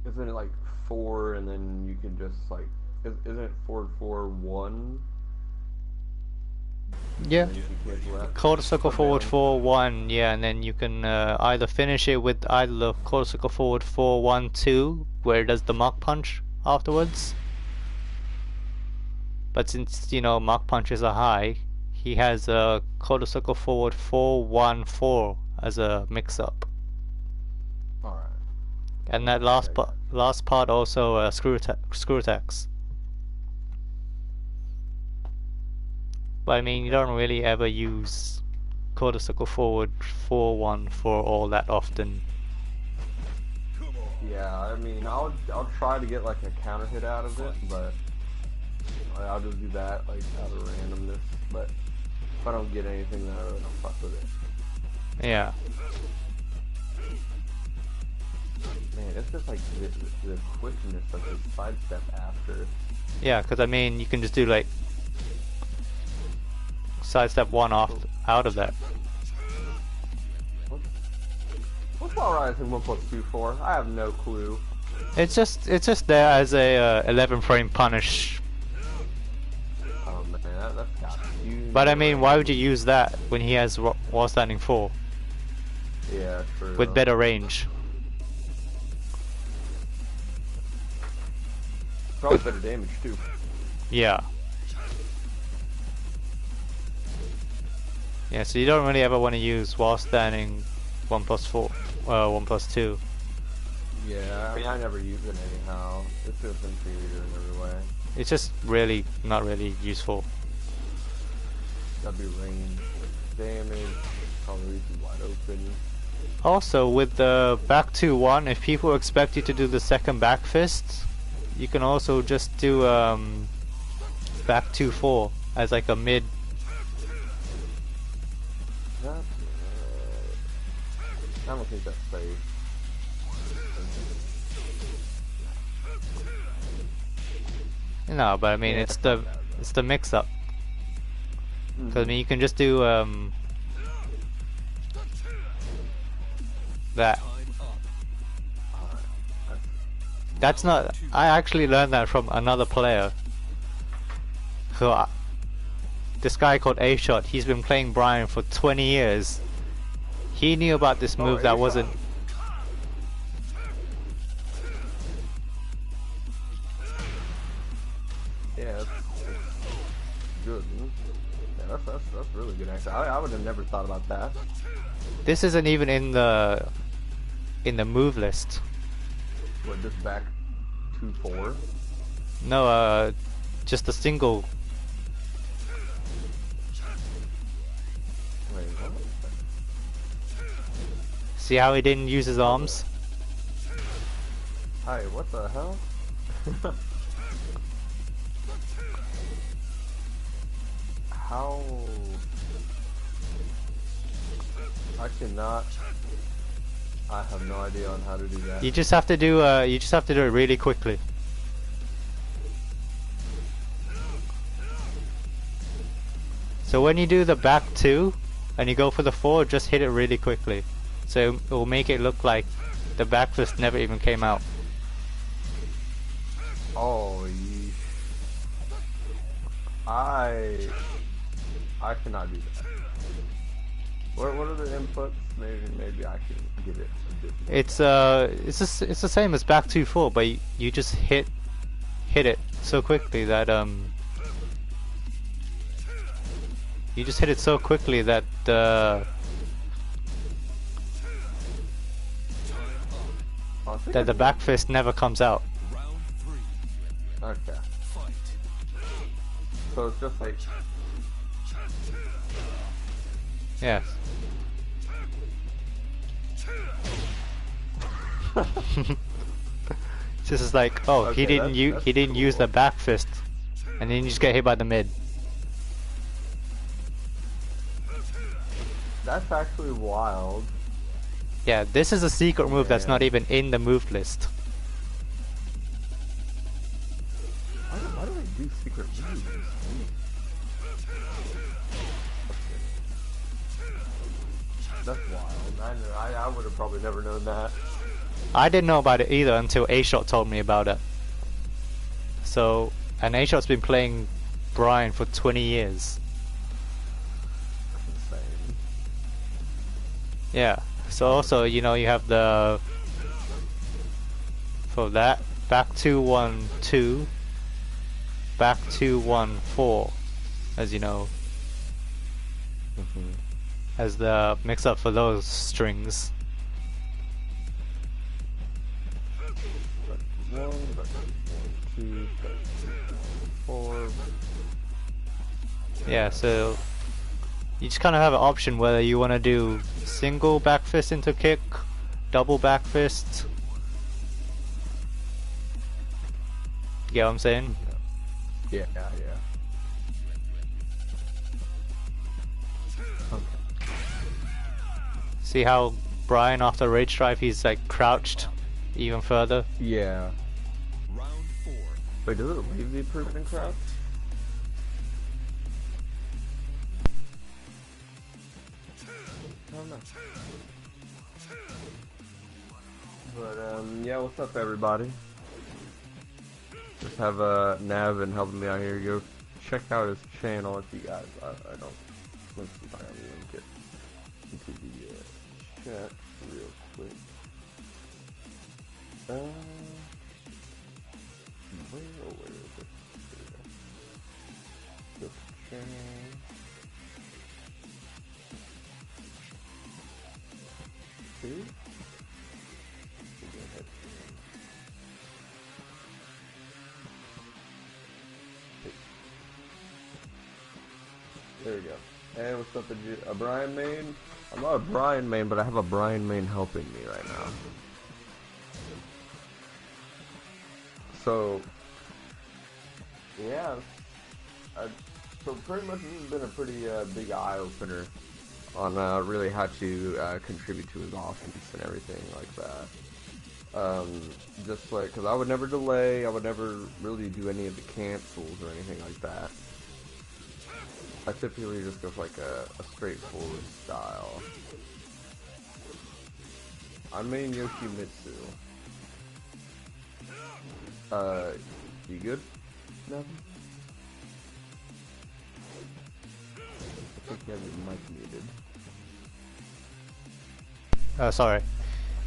Isn't it like 4 and then you can just like, isn't it forward 4 1? Yeah. And then you can cancel that. Quarter circle Come forward down. 4-1, yeah, and then you can either finish it with either the quarter circle forward 4-1-2, where it does the Mach punch afterwards. But since Mach punches are high, he has a quarter circle forward 4-1-4 as a mix-up, Alright. and that last part also screw attacks. But I mean, you don't really ever use quarter circle forward 4-1 for all that often. Yeah, I mean, I'll try to get like a counter hit out of it, but I'll just do that like out of randomness. But if I don't get anything, then I really don't fuck with it. Yeah. Man, it's just like the quickness of the sidestep after. Yeah, because I mean, you can just do like sidestep 1 out of that. What's While Rising 1+2 for? I have no clue. It's just there as a 11 frame punish. Oh man, that's got huge. But I mean, why would you use that when he has wall standing 4 Yeah, true. with better range? Probably better damage too. Yeah. Yeah, so you don't really ever want to use wall standing 1+4, 1+2. Yeah, I mean, I never use it anyhow. It's just inferior in every way. It's just really not really useful. That'd be range, damage, probably leaves you wide open. Also, with the back 2-1, if people expect you to do the second back fist, you can also just do back 2-4 as like a mid. That's, I don't think that's safe. No, but I mean, Yeah, it's it's not the bad, though. it's the mix up. Because I mean, you can just do that. That's not. I actually learned that from another player. Who, this guy called A Shot. He's been playing Bryan for 20 years. He knew about this move that A-Shot. wasn't. Yeah, that's good. Yeah, that's really good. Actually, I would have never thought about that. This isn't even in the move list. What, just back 2-4? No, just a single. Wait, what? See how he didn't use his arms? Hi, what the hell? How? I cannot. I have no idea on how to do that. You just have to do. You just have to do it really quickly. So when you do the back 2 and you go for the 4, just hit it really quickly. So it will make it look like the back fist never even came out. Oh, yeesh. I cannot do that. What are the inputs? Maybe I can get it a bit more. It's the same as back 2-4, but you just hit it so quickly that you just hit it so quickly that Oh, I think that the I back fist never comes out. Round 3. Okay. Fight. So it's just like. Yes. It's just like, oh, Okay, that's he didn't use cool. the back fist, and then you just get hit by the mid. That's actually wild. Yeah, this is a secret move that's not Man. even in the move list. Why do they do secret moves? That's wild. I would have probably never known that. I didn't know about it either until A-Shot told me about it. So, and A-Shot's been playing Bryan for 20 years. That's insane. Yeah. So also, you know, you have the for that back 2-1-2, back 2-1-4, as you know, as the mix up for those strings. Back 1, back 2, back 4. Yeah, so you just kind of have an option whether you want to do single back fist into kick, double back fist. You get what I'm saying? Yeah. Okay. See how Bryan after Rage Drive he's like crouched even further? Yeah. Round 4. Wait, does it leave the improvement in crouch? I don't know. But yeah, what's up, everybody? Just have Navin helping me out here. Go check out his channel if you guys. I don't. Let's see if I can link it into the chat real quick. Where is it? There we go. Just channel. See? There we go. Hey, what's up, a Bryan main? I'm not a Bryan main, but I have a Bryan main helping me right now. So, yeah. So pretty much this has been a pretty big eye-opener on really how to contribute to his offense and everything like that. Just like, because I would never delay, I would never really do any of the cancels or anything like that. I typically just go for like a straightforward style. I main Yoshimitsu. You good? Nothing? I think you have your mic muted. Sorry.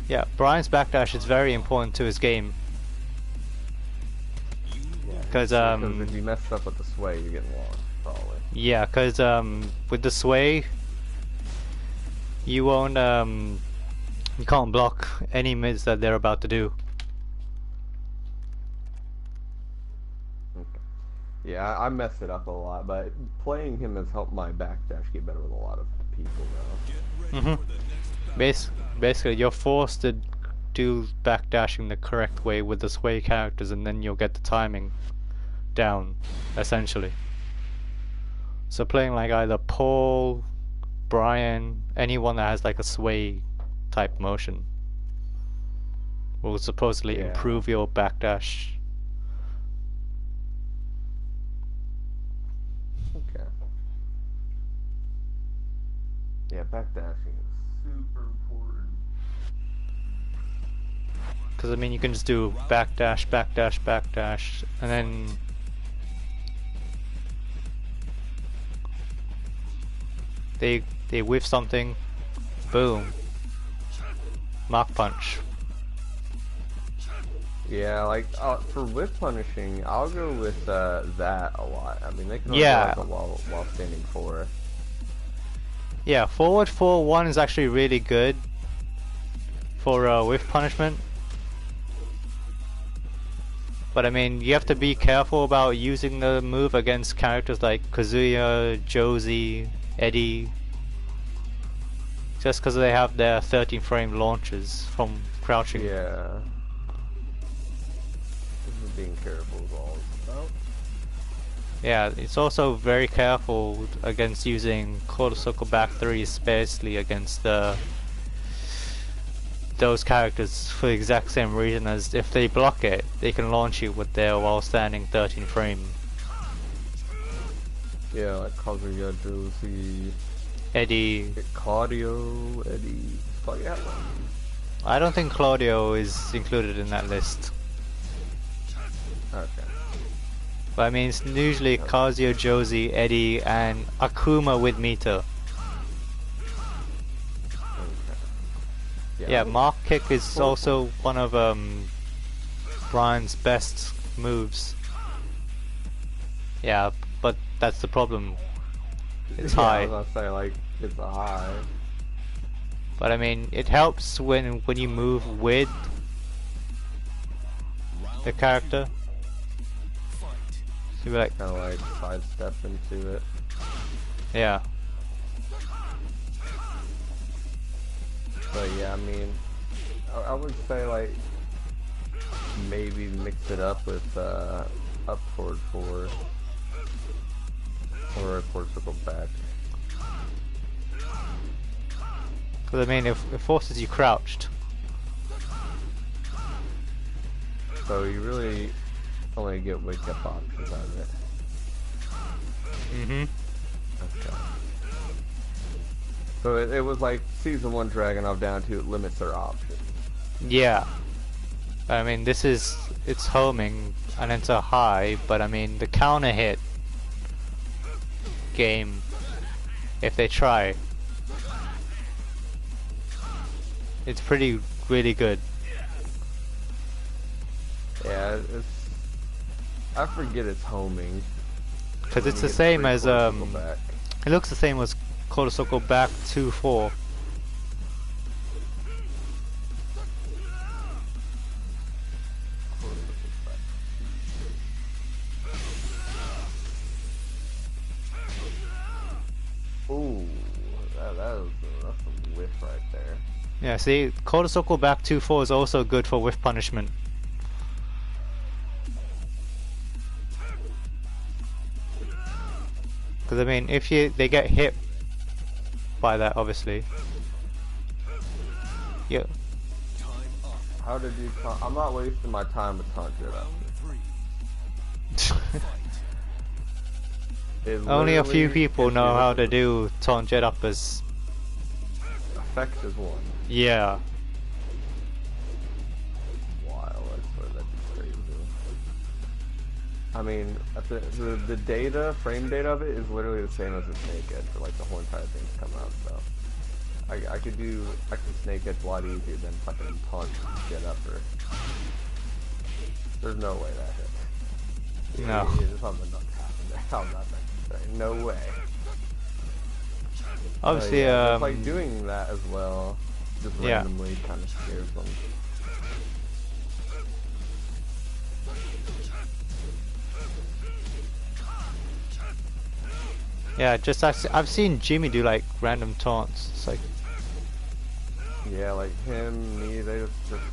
Yeah, Bryan's backdash is very important to his game. Because if you mess up with the sway, you're getting lost, probably. Yeah, because with the sway, you won't you can't block any mids that they're about to do. Okay. Yeah, I mess it up a lot, but playing him has helped my backdash get better with a lot of people now. Basically, you're forced to do backdashing the correct way with the sway characters, and then you'll get the timing down, essentially. So playing like either Paul, Bryan, anyone that has like a sway type motion will supposedly improve your backdash. Okay. Yeah, backdashing is super important. Because I mean, you can just do backdash, backdash, backdash, and then they whiff something, boom, Mach punch. Yeah, like for whip punishing, I'll go with that a lot. I mean, they can Yeah. like while standing forward. Yeah, forward 4-1 is actually really good for whiff punishment. But I mean, you have to be careful about using the move against characters like Kazuya, Josie, Eddie. Just because they have their 13 frame launches from crouching. Yeah. This is being careful is all it's about. Yeah, it's also very careful against using quarter circle back 3, especially against those characters for the exact same reason as if they block it, they can launch you with their while standing 13 frame. Yeah, like Kazuya, Josie, Eddie. Claudio, Eddie. Claudio had one. I don't think Claudio is included in that list. Okay. But I mean, it's usually Kazuya, Josie, Eddie, and Akuma with Mita. Yeah, Mark Kick is also one of Bryan's best moves. Yeah, but that's the problem. It's high. I was gonna say, like, it's a high. But I mean, it helps when you move with the character. So you're like, kind of like sidestep into it. yeah. But yeah, I mean, I would say like maybe mix it up with up forward 4 or a forward circle back. Because I mean, it forces you crouched. So you really only get wake up options out of it. Mm-hmm. Okay. So it was like Season 1 Dragunov down to it limits their options. Yeah. I mean, it's homing and it's a high, but I mean, the counter hit game, if they try, it's really good. Yeah, I forget it's homing. Because it's the same as, it looks the same as quarter circle back 2-4. Ooh, that's a whiff right there. Yeah, see, quarter circle back 2-4 is also good for whiff punishment. Because I mean, if they get hit by that, obviously. Yeah. How did you? I'm not wasting my time with taunt jet up. Only a few people know how to do taunt jet uppers. Effect is one. Yeah. Wild, I swear that'd be crazy. I mean, the data, frame data of it is literally the same as a snake edge for like the whole entire thing to come out, so. I can snake edge a lot easier than fucking taunt jet upper. There's no way that hit. No. There's something not happening there. I'm not saying. No way. Obviously, yeah, it's like doing that as well, just yeah. randomly kind of scares them. Yeah, just I've seen Jimmy do like random taunts. It's like, yeah, like him, me, they just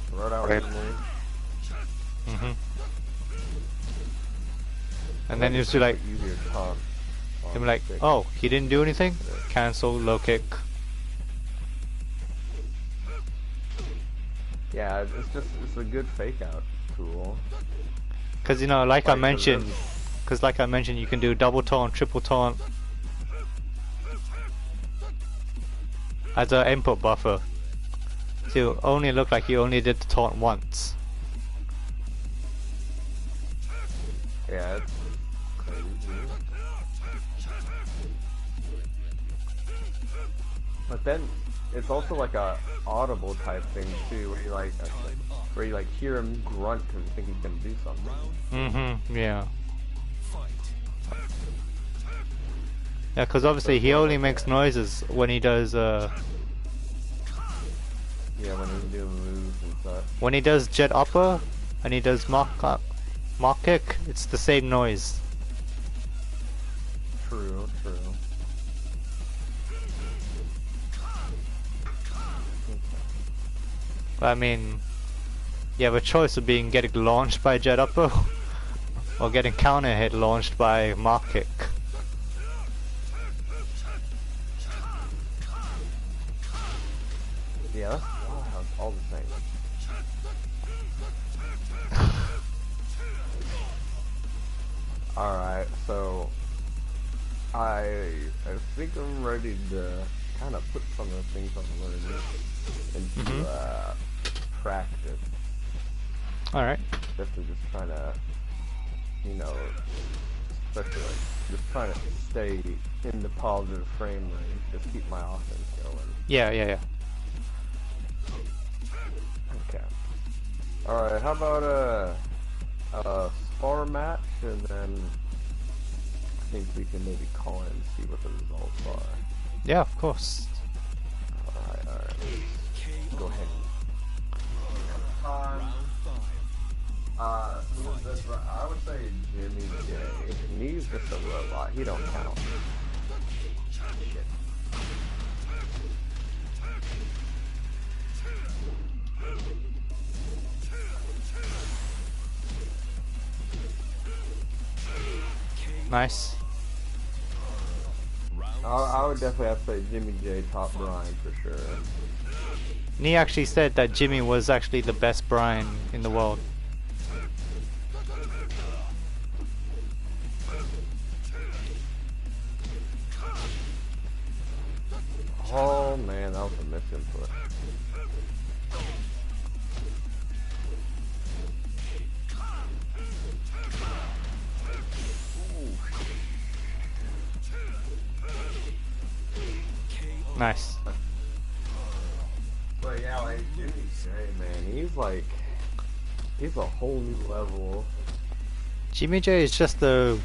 throw it out randomly. And then you just do like, easier taunt. I'm like, oh, he didn't do anything? Cancel, low kick. Yeah, it's a good fake out tool. Because you know, like I mentioned, you can do double taunt, triple taunt as an input buffer. So you only look like you only did the taunt once. Yeah, it's crazy. But then it's also like a audible type thing too, where you hear him grunt because you think he's gonna do something. Yeah. Yeah, because obviously he only makes noises when he does yeah, when he's doing moves and stuff. when he does jet upper and he does mock up, Mark kick, it's the same noise. True, true. But I mean, you have a choice of getting launched by jet upper or getting counter hit launched by mark kick. Yeah, that's all the same. Alright, so I think I'm ready to kind of put some of the things I'm learning into practice. Alright. Just trying to, you know, especially like just trying to stay in the positive frame range, just keep my offense going. Yeah. Okay. Alright, how about a spar match, and then I think we can maybe call in and see what the results are. Yeah, of course. Alright. Let's go ahead. Who is this? I would say Jimmy J. He's just a robot. He don't count. Shit. Nice. I would definitely have to say Jimmy J top Bryan for sure. And he actually said that Jimmy was actually the best Bryan in the world. Oh man, that was a misinput. Nice. But yeah, like Jimmy J, man, he's a whole new level. Jimmy J is just a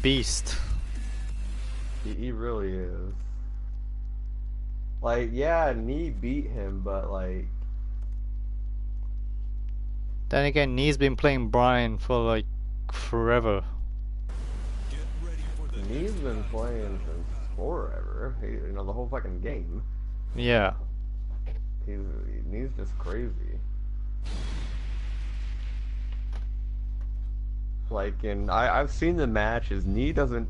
beast. He really is. Like, yeah, Knee beat him, but like, Then again, Knee's been playing Bryan for like forever. Knee's been playing since forever. You know, the whole fucking game. Yeah. Knee's just crazy. Like, and I've seen the matches. Knee doesn't.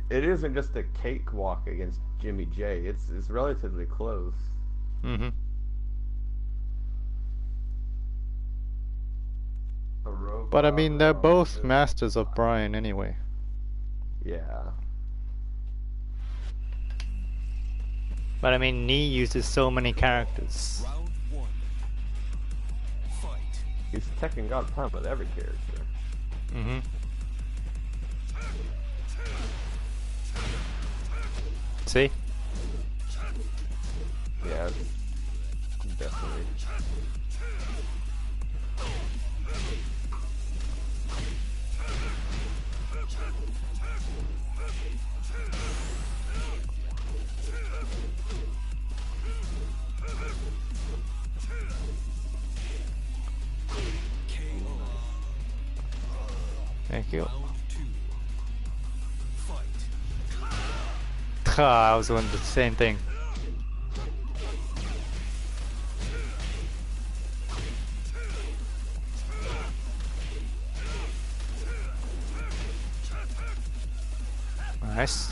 It isn't just a cakewalk against Jimmy J. It's relatively close. Mm-hmm. But I mean, they're both masters of Bryan anyway. Yeah. But I mean, Knee uses so many characters. Round one. Fight. He's taking God's time with every character. Mm-hmm. See? Yeah, definitely. Thank you. Round two. Fight. I was doing the same thing. Nice.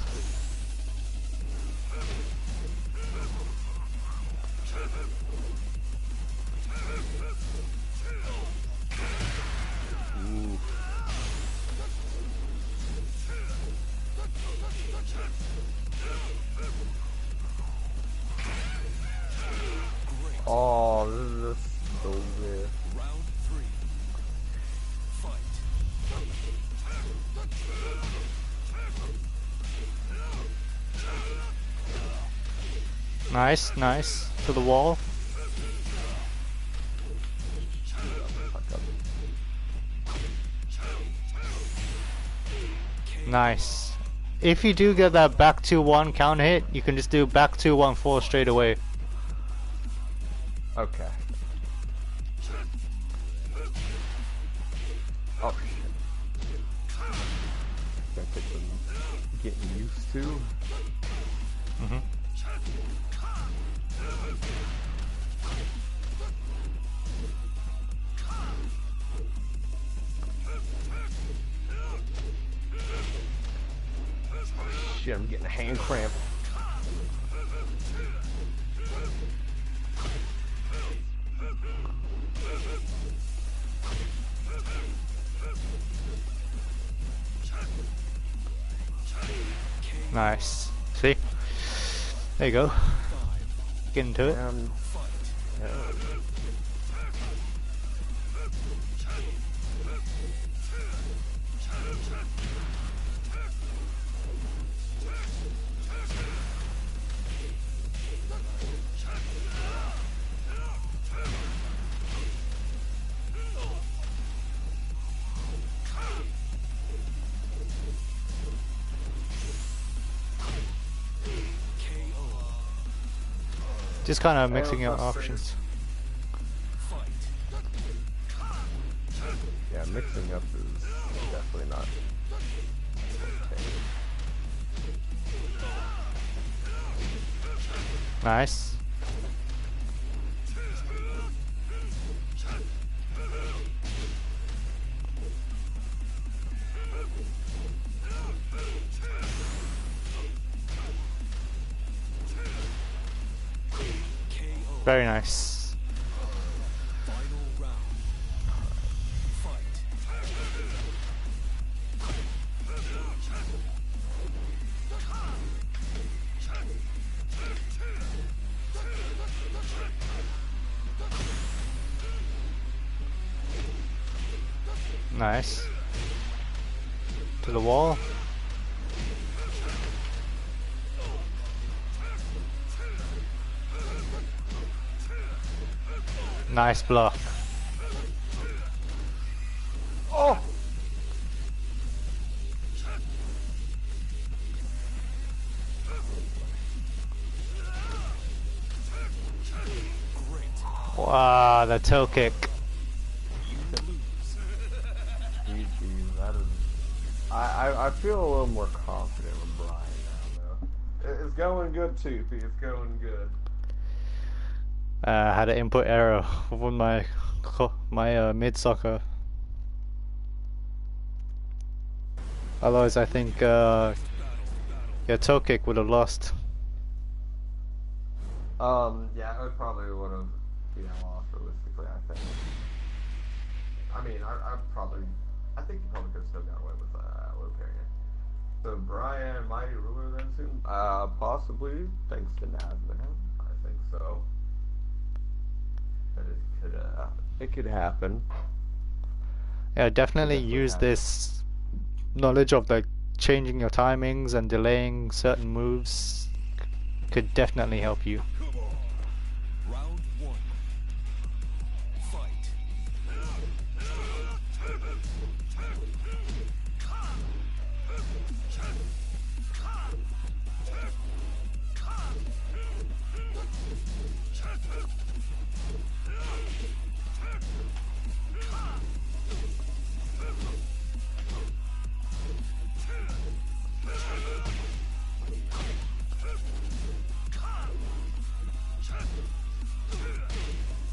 Ooh. Oh, this is so weird. Round three. Fight. Nice, nice. To the wall. Nice. If you do get that back 2-1 counter hit, you can just do back 2-1-4 straight away. Okay. Oh shit. take some getting used to. Mm-hmm. Shit, I'm getting a hand cramp. Nice. See? There you go. Get into it. Yeah. Just kind of mixing your options. Yeah, mixing up is definitely not okay. Nice. Very nice. Final round. Fight. Nice. To the wall. Nice block. Oh! Wow, the toe kick. GG, that is... I feel a little more confident with Bryan now, though. It's going good, Toothy. It's going good. Had an input error with my mid soccer. Otherwise, I think your toe kick would have lost. Yeah, I probably would have, lost realistically, I think. I mean, I think he probably could have still got away with carrying. So Bryan, Mighty Ruler then soon? Possibly, thanks to Nazman, I think so. But it could happen. Yeah, definitely Definitely use happen. this knowledge of like changing your timings and delaying certain moves. Could definitely help you. Round one. Fight.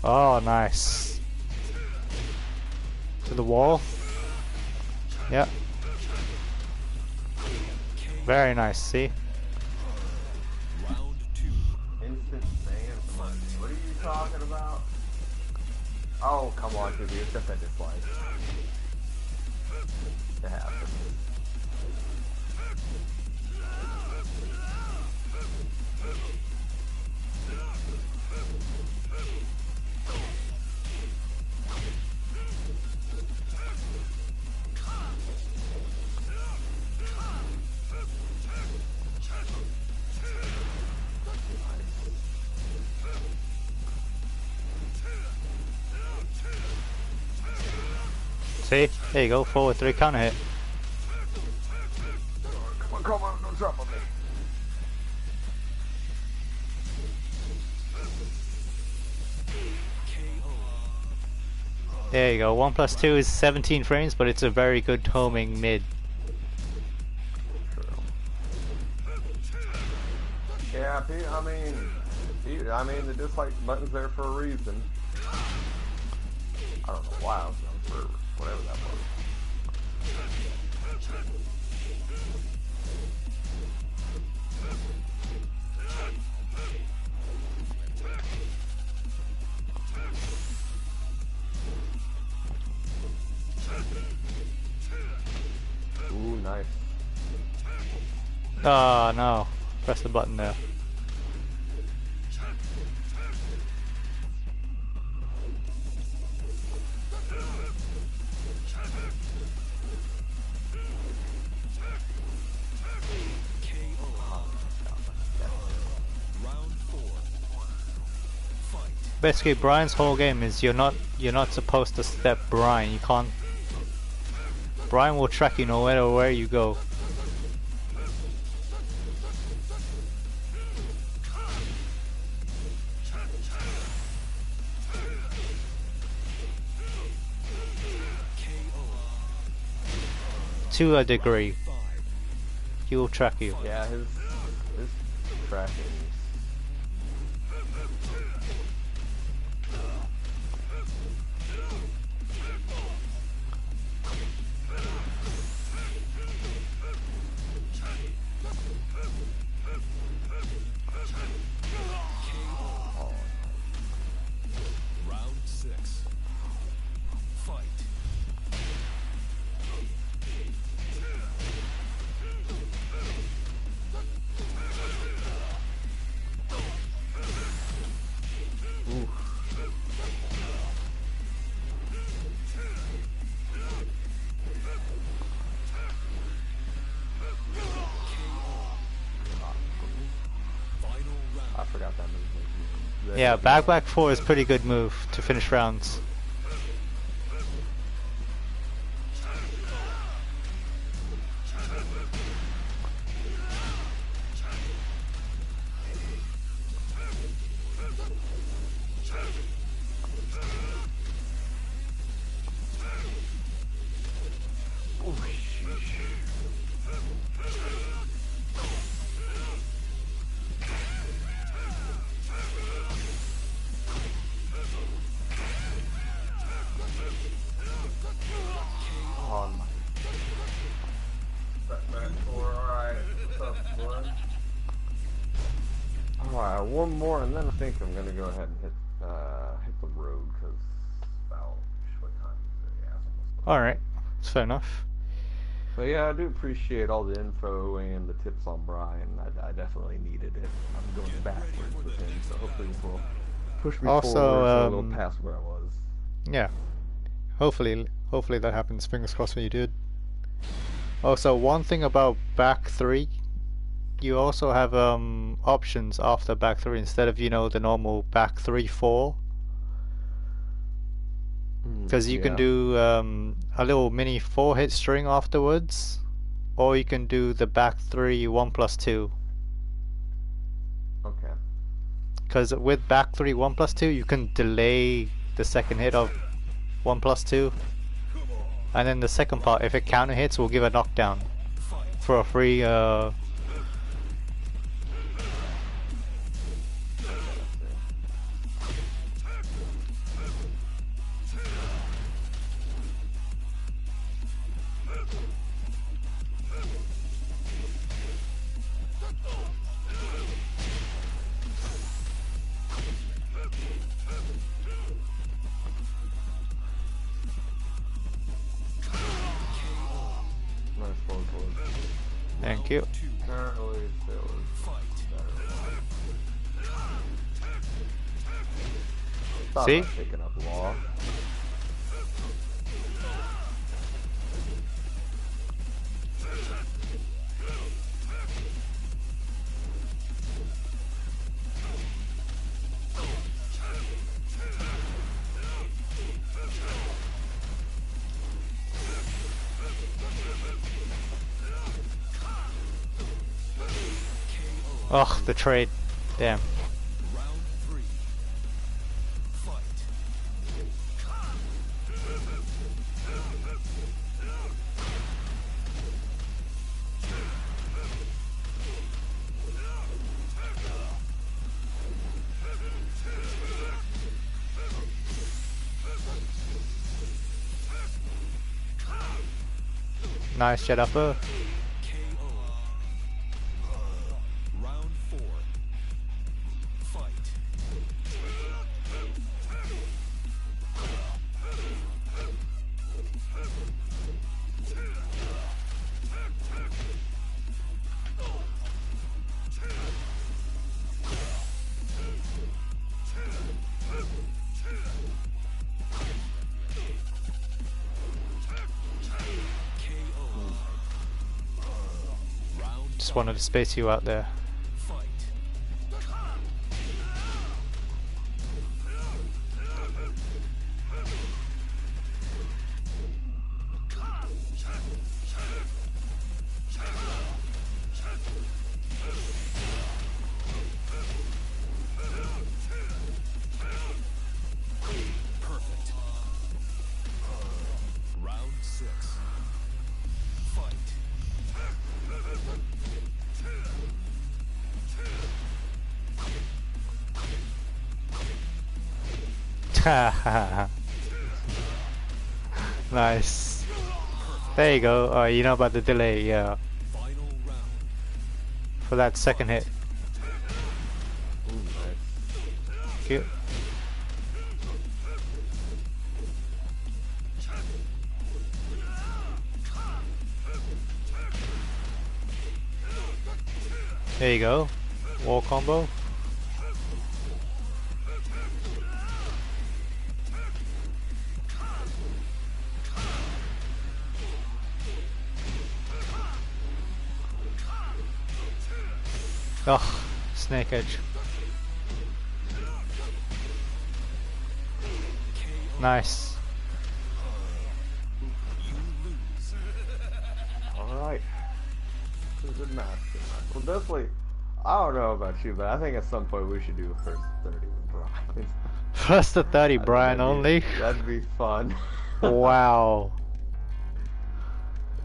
Oh, nice. To the wall. Yep. Very nice, see? Round two. Instant stance money. What are you talking about? Oh, come on, dude. It's just a dislike. It happens. See? There you go, forward 3 counter hit. Come on, don't drop on me. There you go, 1 plus 2 is 17 frames, but it's a very good homing mid. I mean, the dislike button's there for a reason. I don't know why I was going for whatever that was. Ooh, nice. Oh no. Press the button there. Basically, Bryan's whole game is you're not supposed to step Bryan. You can't. Bryan will track you no matter where you go. To a degree, he will track you. Yeah, his tracking. Round 6. Fight. Final round. I forgot that move. Yeah, back 4 is a pretty good move to finish rounds. Alright, one more and then I think I'm gonna go ahead and hit the road because about what time is it? Yeah, it's almost. Alright, that's fair enough. But yeah, I do appreciate all the info and the tips on Bryan. I definitely needed it. I'm going backwards with him, so hopefully this will push me Also, forward a little past where I was. Yeah, hopefully that happens. Fingers crossed when you did. Also, one thing about back 3, you also have options after back 3 instead of the normal back 3-4. Because you can do a little mini 4-hit string afterwards, or you can do the back 3 1+2. Okay. Because with back 3 1+2, you can delay the second hit of 1+2, and then the second part, if it counter hits, will give a knockdown for a free. Thank you. Apparently, there was thought See? about picking up law. Ugh, the trade. Damn. Round 3. Fight. Nice jet upper. KO. Round 4. Fight. Just wanted to space you out there. Fight. Perfect. Round 6. Fight. Nice. There you go. Oh, you know about the delay, yeah. Final round. For that second hit. Ooh, nice. Cute. There you go. Wall combo. Oh, snake edge. Nice. Alright. It was a good match. Well, definitely, I don't know about you, but I think at some point we should do a first 30 with Bryan. First to 30, Bryan only. That'd be fun. Wow.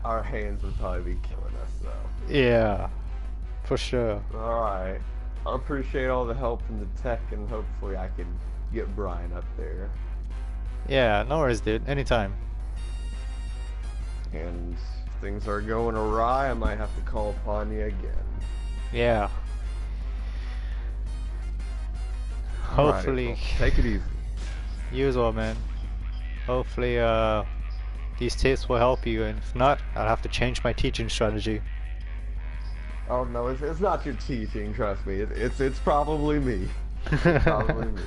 Our hands would probably be killing us, though. Yeah. For sure. Alright. I appreciate all the help from the tech, and hopefully I can get Bryan up there. Yeah, no worries, dude. Anytime. And if things are going awry, I might have to call upon you again. Yeah. Hopefully. Alright, well, take it easy. You as well, man. Hopefully, these tips will help you, and if not, I'll have to change my teaching strategy. Oh no, it's not your teaching, trust me. It's probably me. Probably me.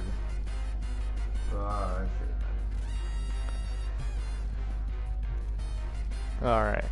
I see. Alright.